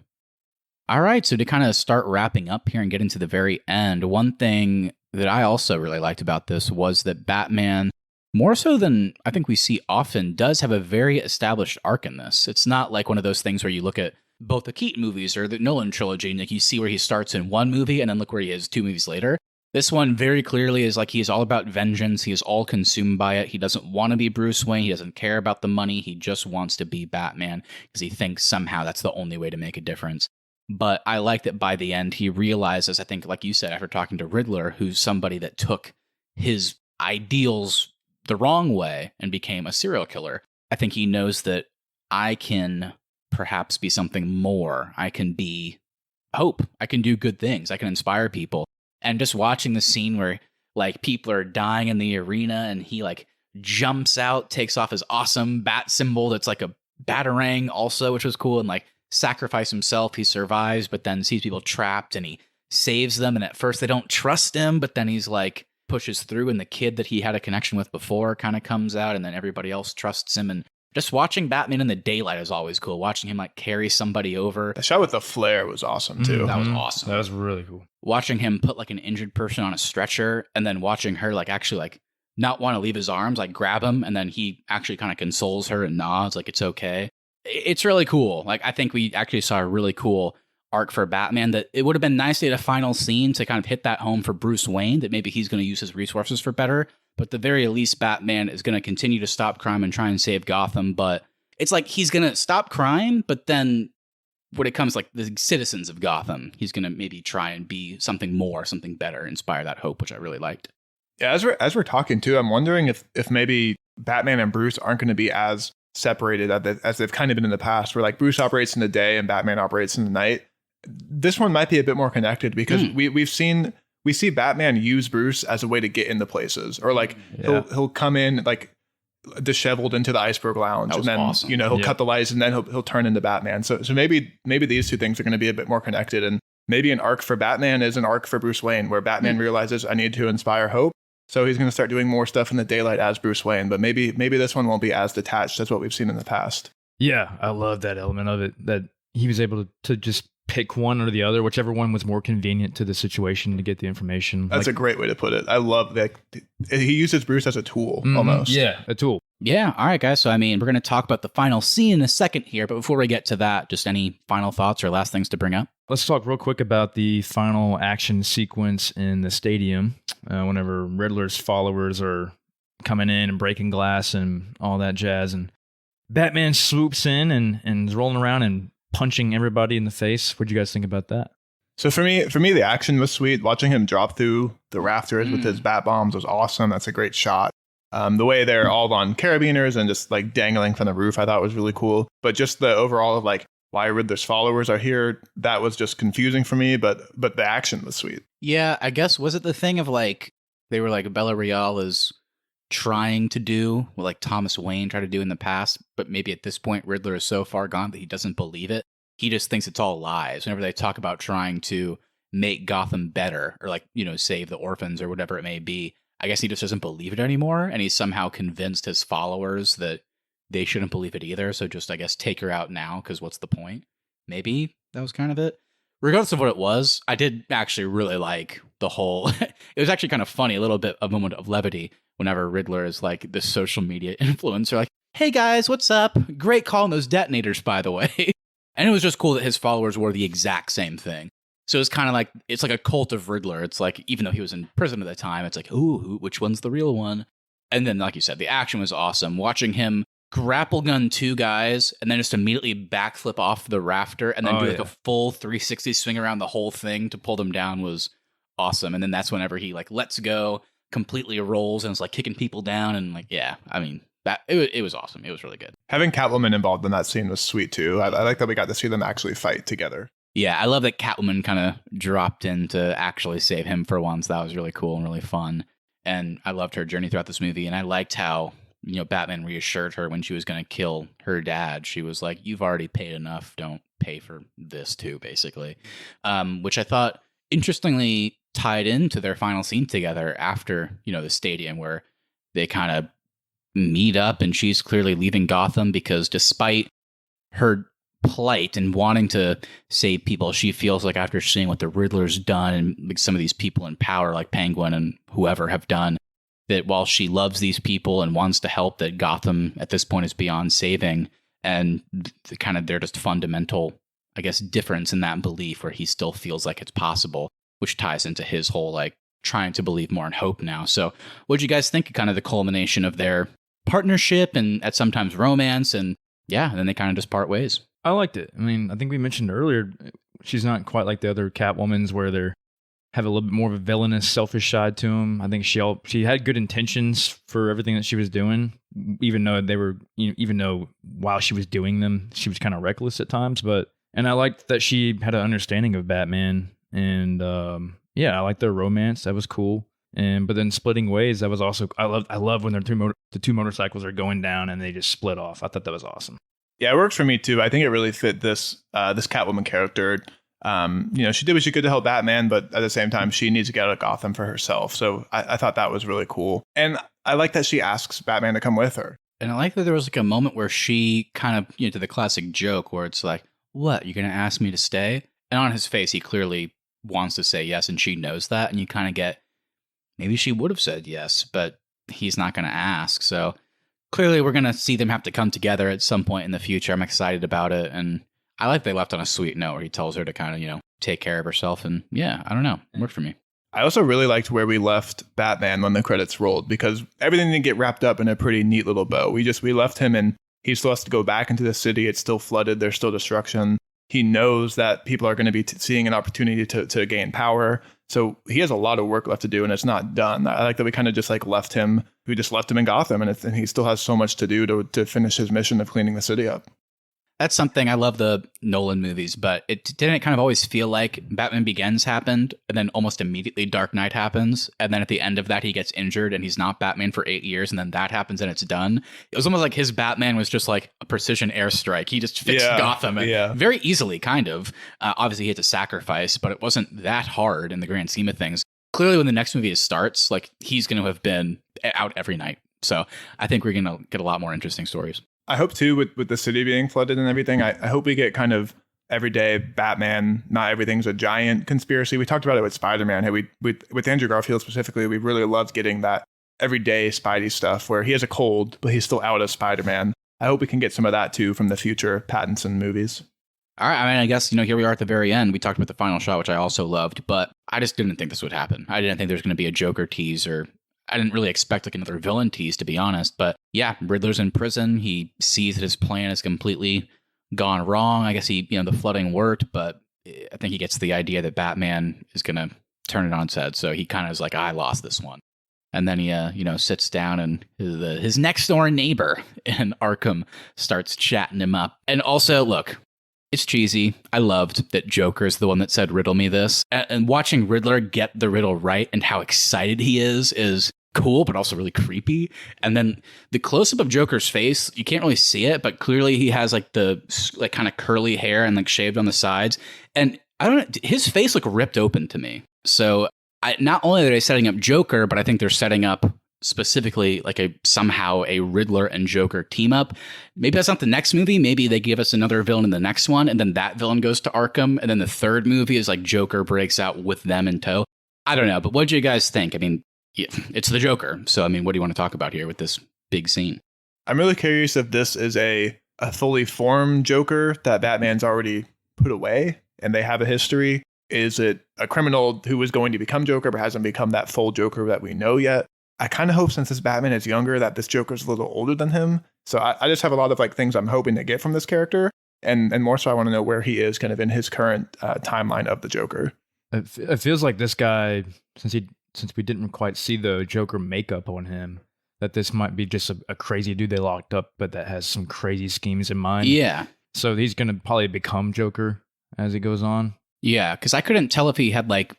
All right, so to kind of start wrapping up here and get into the very end, one thing that I also really liked about this was that Batman, more so than I think we see often, does have a very established arc in this. It's not like one of those things where you look at both the Keaton movies or the Nolan trilogy, and like you see where he starts in one movie and then look where he is 2 movies later. This one very clearly is like he is all about vengeance. He is all consumed by it. He doesn't want to be Bruce Wayne. He doesn't care about the money. He just wants to be Batman because he thinks somehow that's the only way to make a difference. But I like that by the end, he realizes, I think, like you said, after talking to Riddler, who's somebody that took his ideals the wrong way and became a serial killer. I think he knows that I can perhaps be something more. I can be hope. I can do good things. I can inspire people. And just watching the scene where like people are dying in the arena and he like jumps out, takes off his awesome bat symbol that's like a batarang also, which was cool, and like sacrifice himself. He survives, but then sees people trapped and he saves them. And at first they don't trust him, but then he's like pushes through, and the kid that he had a connection with before kind of comes out, and then everybody else trusts him. And just watching Batman in the daylight is always cool. Watching him like carry somebody over. The shot with the flare was awesome too. That was awesome. That was really cool. Watching him put like an injured person on a stretcher, and then watching her like actually like not want to leave his arms, like grab him, and then he actually kind of consoles her and nods like it's okay. It's really cool. Like I think we actually saw a really cool arc for Batman, that it would have been nice to get a final scene to kind of hit that home for Bruce Wayne, that maybe he's going to use his resources for better. But at the very least, Batman is going to continue to stop crime and try and save Gotham. But it's like he's going to stop crime, but then when it comes like the citizens of Gotham, he's going to maybe try and be something more, something better, inspire that hope, which I really liked. Yeah, as we're talking too, I'm wondering if maybe Batman and Bruce aren't going to be as separated as they've kind of been in the past, where like Bruce operates in the day and Batman operates in the night. This one might be a bit more connected because we see Batman use Bruce as a way to get into places, or like he'll come in like disheveled into the Iceberg Lounge, and then awesome. He'll cut the lights, and then he'll turn into Batman. So maybe these two things are going to be a bit more connected, and maybe an arc for Batman is an arc for Bruce Wayne, where Batman realizes I need to inspire hope. So he's going to start doing more stuff in the daylight as Bruce Wayne, but maybe this one won't be as detached as what we've seen in the past. Yeah, I love that element of it, that he was able to just pick one or the other, whichever one was more convenient to the situation to get the information. That's a great way to put it. I love that he uses Bruce as a tool almost. Yeah, a tool. Yeah. All right, guys. So, I mean, we're going to talk about the final scene in a second here, but before we get to that, just any final thoughts or last things to bring up? Let's talk real quick about the final action sequence in the stadium whenever Riddler's followers are coming in and breaking glass and all that jazz. And Batman swoops in and is rolling around and punching everybody in the face. What'd you guys think about that? So for me, the action was sweet. Watching him drop through the rafters with his bat bombs was awesome. That's a great shot. The way they're all on carabiners and just like dangling from the roof, I thought was really cool. But just the overall of like why Riddler's followers are here, that was just confusing for me. But the action was sweet. Yeah, I guess, was it the thing of like, they were like, Bella Real is trying to do what like Thomas Wayne tried to do in the past, but maybe at this point Riddler is so far gone that he doesn't believe it. He just thinks it's all lies. Whenever they talk about trying to make Gotham better, or like, save the orphans or whatever it may be, I guess he just doesn't believe it anymore, and he's somehow convinced his followers that they shouldn't believe it either, so just, I guess, take her out now, because what's the point? Maybe that was kind of it. Regardless of what it was, I did actually really like the whole... It was actually kind of funny, a little bit, a moment of levity, whenever Riddler is like this social media influencer, like, hey guys, what's up? Great calling those detonators, by the way. And it was just cool that his followers wore the exact same thing. So it's kind of like, it's like a cult of Riddler. It's like, even though he was in prison at the time, it's like, ooh, which one's the real one? And then, like you said, the action was awesome. Watching him grapple gun two guys and then just immediately backflip off the rafter and then do like a full 360 swing around the whole thing to pull them down was awesome. And then that's whenever he like lets go, completely rolls, and is like kicking people down. And like, yeah, I mean, that it was awesome. It was really good. Having Catwoman involved in that scene was sweet too. I like that we got to see them actually fight together. Yeah, I love that Catwoman kind of dropped in to actually save him for once. That was really cool and really fun. And I loved her journey throughout this movie. And I liked how, Batman reassured her when she was going to kill her dad. She was like, you've already paid enough. Don't pay for this too, basically. Which I thought interestingly tied into their final scene together after, the stadium, where they kind of meet up and she's clearly leaving Gotham because despite her plight and wanting to save people, she feels like after seeing what the Riddler's done and like some of these people in power like Penguin and whoever have done, that while she loves these people and wants to help, that Gotham at this point is beyond saving. And kind of their just fundamental, I guess, difference in that belief, where he still feels like it's possible, which ties into his whole like trying to believe more in hope now. So what do you guys think of kind of the culmination of their partnership and at sometimes romance? And yeah, and then they kind of just part ways. I liked it. I mean, I think we mentioned earlier, she's not quite like the other Catwomans where they have a little bit more of a villainous, selfish side to them. I think she had good intentions for everything that she was doing, even though while she was doing them, she was kind of reckless at times. And I liked that she had an understanding of Batman, and I liked their romance. That was cool. But then splitting ways, that was also, I love when the two motorcycles are going down and they just split off. I thought that was awesome. Yeah, it works for me too. I think it really fit this Catwoman character. She did what she could to help Batman, but at the same time, she needs to get out of Gotham for herself. So I thought that was really cool. And I like that she asks Batman to come with her. And I like that there was like a moment where she kind of, to the classic joke where it's like, what, you're going to ask me to stay? And on his face, he clearly wants to say yes, and she knows that. And you kind of get, maybe she would have said yes, but he's not going to ask. So clearly, we're going to see them have to come together at some point in the future. I'm excited about it. And I like they left on a sweet note where he tells her to kind of, take care of herself. And yeah, I don't know. It worked for me. I also really liked where we left Batman when the credits rolled, because everything didn't get wrapped up in a pretty neat little bow. We left him and he still has to go back into the city. It's still flooded. There's still destruction. He knows that people are going to be seeing an opportunity to gain power. So he has a lot of work left to do, and it's not done. I like that we kind of just like left him. We just left him in Gotham, and he still has so much to do to finish his mission of cleaning the city up. That's something. I love the Nolan movies, but didn't kind of always feel like Batman Begins happened and then almost immediately Dark Knight happens. And then at the end of that, he gets injured and he's not Batman for 8 years. And then that happens and it's done. It was almost like his Batman was just like a precision airstrike. He just fixed Gotham very easily, kind of. Obviously, he had to sacrifice, but it wasn't that hard in the grand scheme of things. Clearly, when the next movie starts, like he's going to have been out every night. So I think we're going to get a lot more interesting stories. I hope too, with the city being flooded and everything, I hope we get kind of everyday Batman. Not everything's a giant conspiracy. We talked about it with Spider-Man. Hey, with Andrew Garfield specifically, we really loved getting that everyday Spidey stuff where he has a cold, but he's still out as Spider-Man. I hope we can get some of that too from the future Pattinson movies. All right. I mean, I guess, here we are at the very end. We talked about the final shot, which I also loved, but I just didn't think this would happen. I didn't think there was going to be a Joker tease, or I didn't really expect like another villain tease, to be honest. But yeah, Riddler's in prison. He sees that his plan is completely gone wrong. I guess the flooding worked, but I think he gets the idea that Batman is going to turn it on its head. So he kind of is like, I lost this one. And then he, sits down and his next door neighbor in Arkham starts chatting him up. And also, look, it's cheesy. I loved that Joker's the one that said, riddle me this. And watching Riddler get the riddle right and how excited he is cool, but also really creepy. And then the close-up of Joker's face, you can't really see it, but clearly he has like the kind of curly hair and like shaved on the sides. And I don't know, his face looked ripped open to me. So not only are they setting up Joker, but I think they're setting up specifically like somehow a Riddler and Joker team up. Maybe that's not the next movie. Maybe they give us another villain in the next one, and then that villain goes to Arkham, and then the third movie is like Joker breaks out with them in tow. I don't know, but what do you guys think? I mean, it's the Joker. So, I mean, what do you want to talk about here with this big scene? I'm really curious if this is a fully formed Joker that Batman's already put away and they have a history. Is it a criminal who is going to become Joker but hasn't become that full Joker that we know yet? I kind of hope, since this Batman is younger, that this Joker's a little older than him. So I just have a lot of like things I'm hoping to get from this character. And more so, I want to know where he is kind of in his current timeline of the Joker. It feels like this guy, since we didn't quite see the Joker makeup on him, that this might be just a crazy dude they locked up, but that has some crazy schemes in mind. Yeah. So he's going to probably become Joker as he goes on. Yeah, because I couldn't tell if he had like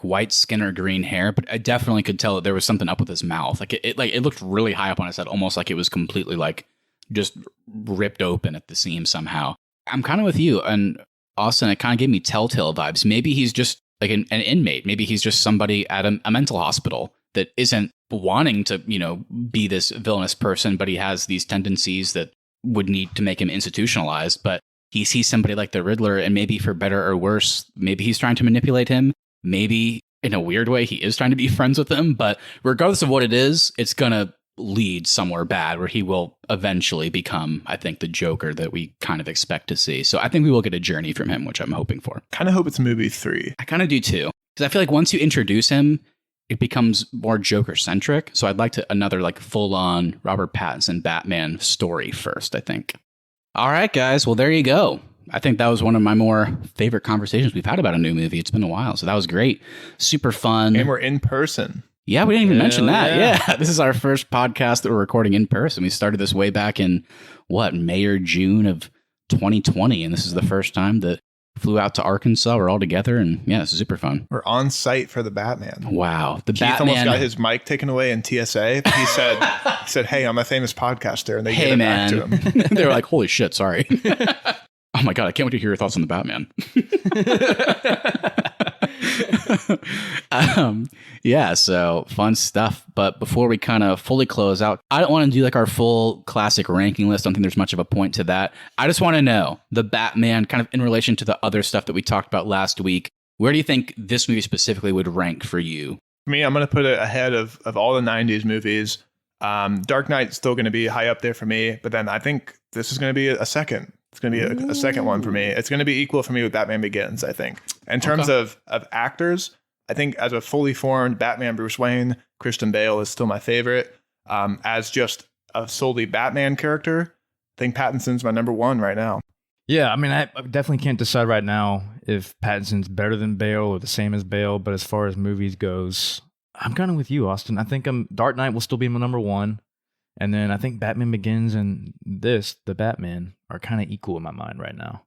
white skin or green hair, but I definitely could tell that there was something up with his mouth. Like it looked really high up on his head, almost like it was completely like just ripped open at the seam somehow. I'm kind of with you, and Austin, it kind of gave me Telltale vibes. Maybe he's just like an inmate. Maybe he's just somebody at a mental hospital that isn't wanting to, be this villainous person, but he has these tendencies that would need to make him institutionalized. But he sees somebody like the Riddler, and maybe for better or worse, maybe he's trying to manipulate him. Maybe in a weird way, he is trying to be friends with him. But regardless of what it is, it's going to lead somewhere bad where he will eventually become, I think, the Joker that we kind of expect to see. So I think we will get a journey from him, which I'm hoping for. Kind of hope it's movie 3. I kind of do too. Because I feel like once you introduce him, it becomes more Joker-centric. So I'd like another like full-on Robert Pattinson Batman story first, I think. All right, guys. Well, there you go. I think that was one of my more favorite conversations we've had about a new movie. It's been a while, so that was great. Super fun. And we're in person. Yeah, we didn't even mention that. Yeah. This is our first podcast that we're recording in person. We started this way back in, May or June of 2020, and this is the first time that flew out to Arkansas. We're all together, and yeah, this is super fun. We're on site for the Batman. Wow. Keith almost got his mic taken away in TSA. He said, hey, I'm a famous podcaster, and they gave it back to him. They were like, holy shit, sorry. Oh my God, I can't wait to hear your thoughts on the Batman. Yeah, so fun stuff. But before we kind of fully close out, I don't want to do like our full classic ranking list. I don't think there's much of a point to that. I just want to know the Batman kind of in relation to the other stuff that we talked about last week. Where do you think this movie specifically would rank for you? For me, I'm going to put it ahead of all the 90s movies. Dark Knight's still going to be high up there for me, but then I think this is going to be a second. It's going to be a second one for me. It's going to be equal for me with Batman Begins, I think. In terms of actors, I think as a fully formed Batman Bruce Wayne, Christian Bale is still my favorite. As just a solely Batman character, I think Pattinson's my number one right now. Yeah, I mean, I definitely can't decide right now if Pattinson's better than Bale or the same as Bale. But as far as movies goes, I'm kind of with you, Austin. I think Dark Knight will still be my number one. And then I think Batman Begins and the Batman, are kind of equal in my mind right now.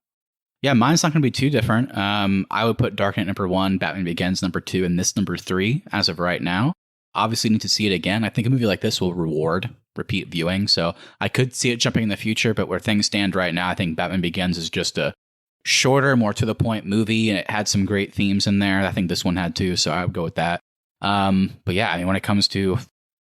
Yeah, mine's not going to be too different. I would put Dark Knight number 1, Batman Begins number 2, and this number 3 as of right now. Obviously, need to see it again. I think a movie like this will reward repeat viewing, so I could see it jumping in the future, but where things stand right now, I think Batman Begins is just a shorter, more to the point movie, and it had some great themes in there. I think this one had too, so I would go with that. But yeah, I mean, when it comes to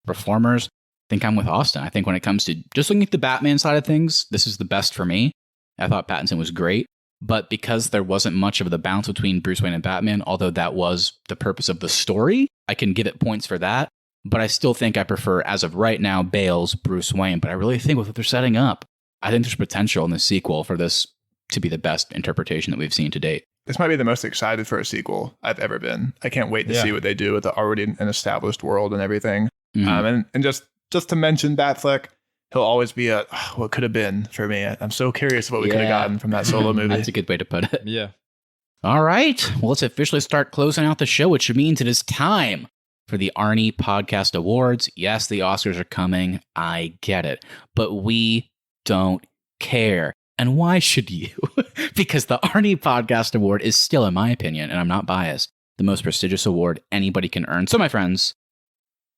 performers, I think I'm with Austin. I think when it comes to just looking at the Batman side of things, this is the best for me. I thought Pattinson was great, but because there wasn't much of the balance between Bruce Wayne and Batman, although that was the purpose of the story, I can give it points for that. But I still think I prefer, as of right now, Bale's Bruce Wayne. But I really think with what they're setting up, I think there's potential in the sequel for this to be the best interpretation that we've seen to date. This might be the most excited for a sequel I've ever been. I can't wait to see what they do with the already an established world and everything. Mhm. And just to mention Batfleck, he'll always be what could have been for me. I'm so curious what we could have gotten from that solo movie. That's a good way to put it. Yeah. All right. Well, let's officially start closing out the show, which means it is time for the Arnie Podcast Awards. Yes, the Oscars are coming. I get it. But we don't care. And why should you? Because the Arnie Podcast Award is still, in my opinion, and I'm not biased, the most prestigious award anybody can earn. So, my friends,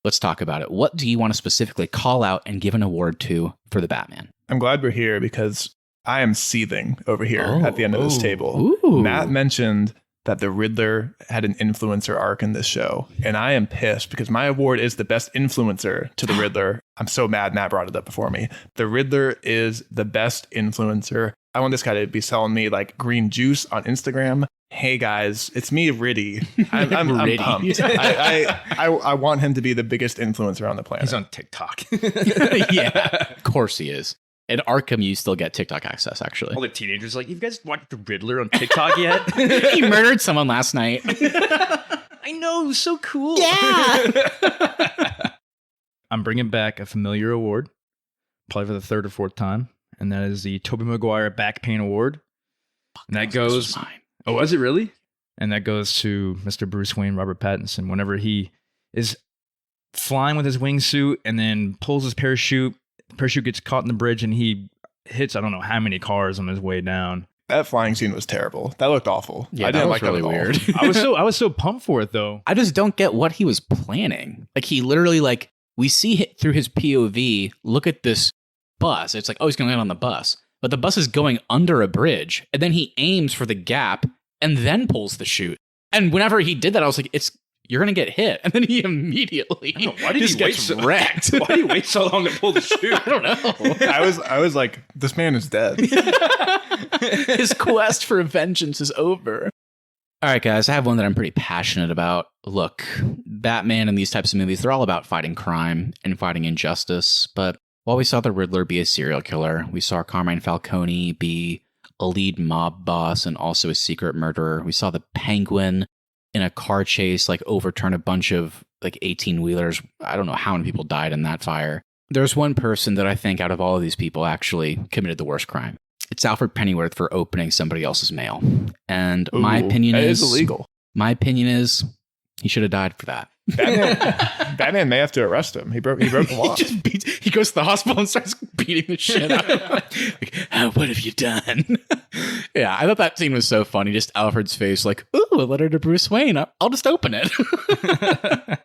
let's talk about it. What do you want to specifically call out and give an award to for the Batman? I'm glad we're here because I am seething over here at the end of this table. Ooh. Matt mentioned that the Riddler had an influencer arc in this show. And I am pissed because my award is the best influencer to the Riddler. I'm so mad Matt brought it up before me. The Riddler is the best influencer. I want this guy to be selling me like green juice on Instagram. Hey guys, it's me, Riddy. I'm pumped. I want him to be the biggest influencer on the planet. He's on TikTok. Yeah, of course he is. In Arkham, you still get TikTok access, actually. All the teenagers like, you guys watched the Riddler on TikTok yet? He murdered someone last night. I know, it was so cool. Yeah. I'm bringing back a familiar award, probably for the third or fourth time, and that is the Tobey Maguire Back Pain Award. And that goes... Oh, was it really? And that goes to Mr. Bruce Wayne, Robert Pattinson, whenever he is flying with his wingsuit and then pulls his parachute. The parachute gets caught in the bridge and he hits, I don't know how many cars on his way down. That flying scene was terrible. That looked awful. Yeah, I didn't that was like really that at all. weird. I was so pumped for it though. I just don't get what he was planning. Like he literally we see through his POV, look at this bus. It's like, oh, he's going to land on the bus. But the bus is going under a bridge and then he aims for the gap and then pulls the chute. And whenever he did that, I was like, you're going to get hit. And then he immediately why did just he wait gets so wrecked. Why did he wait so long to pull the chute? I don't know. I was like, this man is dead. His quest for vengeance is over. All right, guys, I have one that I'm pretty passionate about. Look, Batman and these types of movies, they're all about fighting crime and fighting injustice. But while we saw the Riddler be a serial killer, we saw Carmine Falcone be a lead mob boss and also a secret murderer. We saw the Penguin in a car chase, overturn a bunch of 18-wheelers. I don't know how many people died in that fire. There's one person that I think out of all of these people actually committed the worst crime. It's Alfred Pennyworth for opening somebody else's mail. And my opinion is illegal. My opinion is he should have died for that. Batman may have to arrest him. He broke the law. He goes to the hospital and starts beating the shit out of him. What have you done? Yeah, I thought that scene was so funny. Just Alfred's face ooh, a letter to Bruce Wayne. I'll just open it.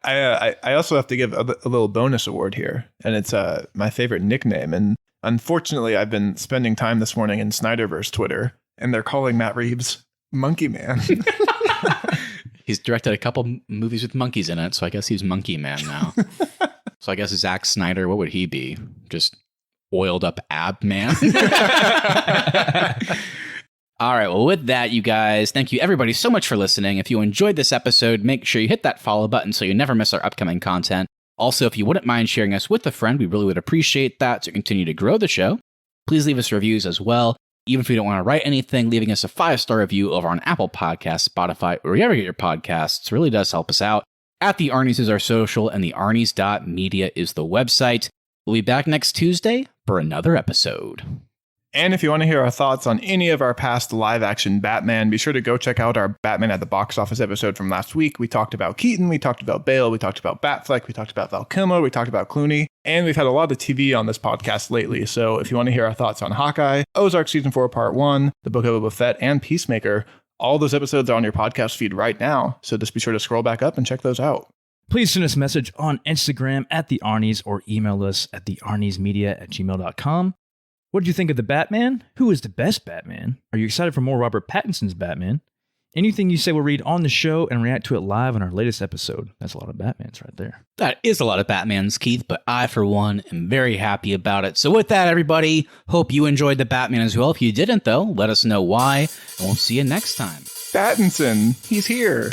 I also have to give a little bonus award here. And it's my favorite nickname. And unfortunately, I've been spending time this morning in Snyderverse Twitter. And they're calling Matt Reeves Monkey Man. He's directed a couple movies with monkeys in it, so I guess he's Monkey Man now. So I guess Zack Snyder, what would he be? Just oiled up ab man? All right, well, with that, you guys, thank you everybody so much for listening. If you enjoyed this episode, make sure you hit that follow button so you never miss our upcoming content. Also, if you wouldn't mind sharing us with a friend, we really would appreciate that to continue to grow the show. Please leave us reviews as well. Even if you don't want to write anything, leaving us a 5-star review over on Apple Podcasts, Spotify, or wherever you get your podcasts really does help us out. At the Arnies is our social, and the Arnies.media is the website. We'll be back next Tuesday for another episode. And if you want to hear our thoughts on any of our past live-action Batman, be sure to go check out our Batman at the Box Office episode from last week. We talked about Keaton, we talked about Bale, we talked about Batfleck, we talked about Val Kilmer, we talked about Clooney, and we've had a lot of TV on this podcast lately. So if you want to hear our thoughts on Hawkeye, Ozark Season 4 Part 1, The Book of Boba Fett, and Peacemaker, all those episodes are on your podcast feed right now. So just be sure to scroll back up and check those out. Please send us a message on Instagram at the Arnies or email us at thearniesmedia@gmail.com. What did you think of the Batman? Who is the best Batman? Are you excited for more Robert Pattinson's Batman? Anything you say we'll read on the show and react to it live on our latest episode. That's a lot of Batmans right there. That is a lot of Batmans, Keith, but I, for one, am very happy about it. So with that, everybody, hope you enjoyed the Batman as well. If you didn't, though, let us know why, and we'll see you next time. Pattinson, he's here.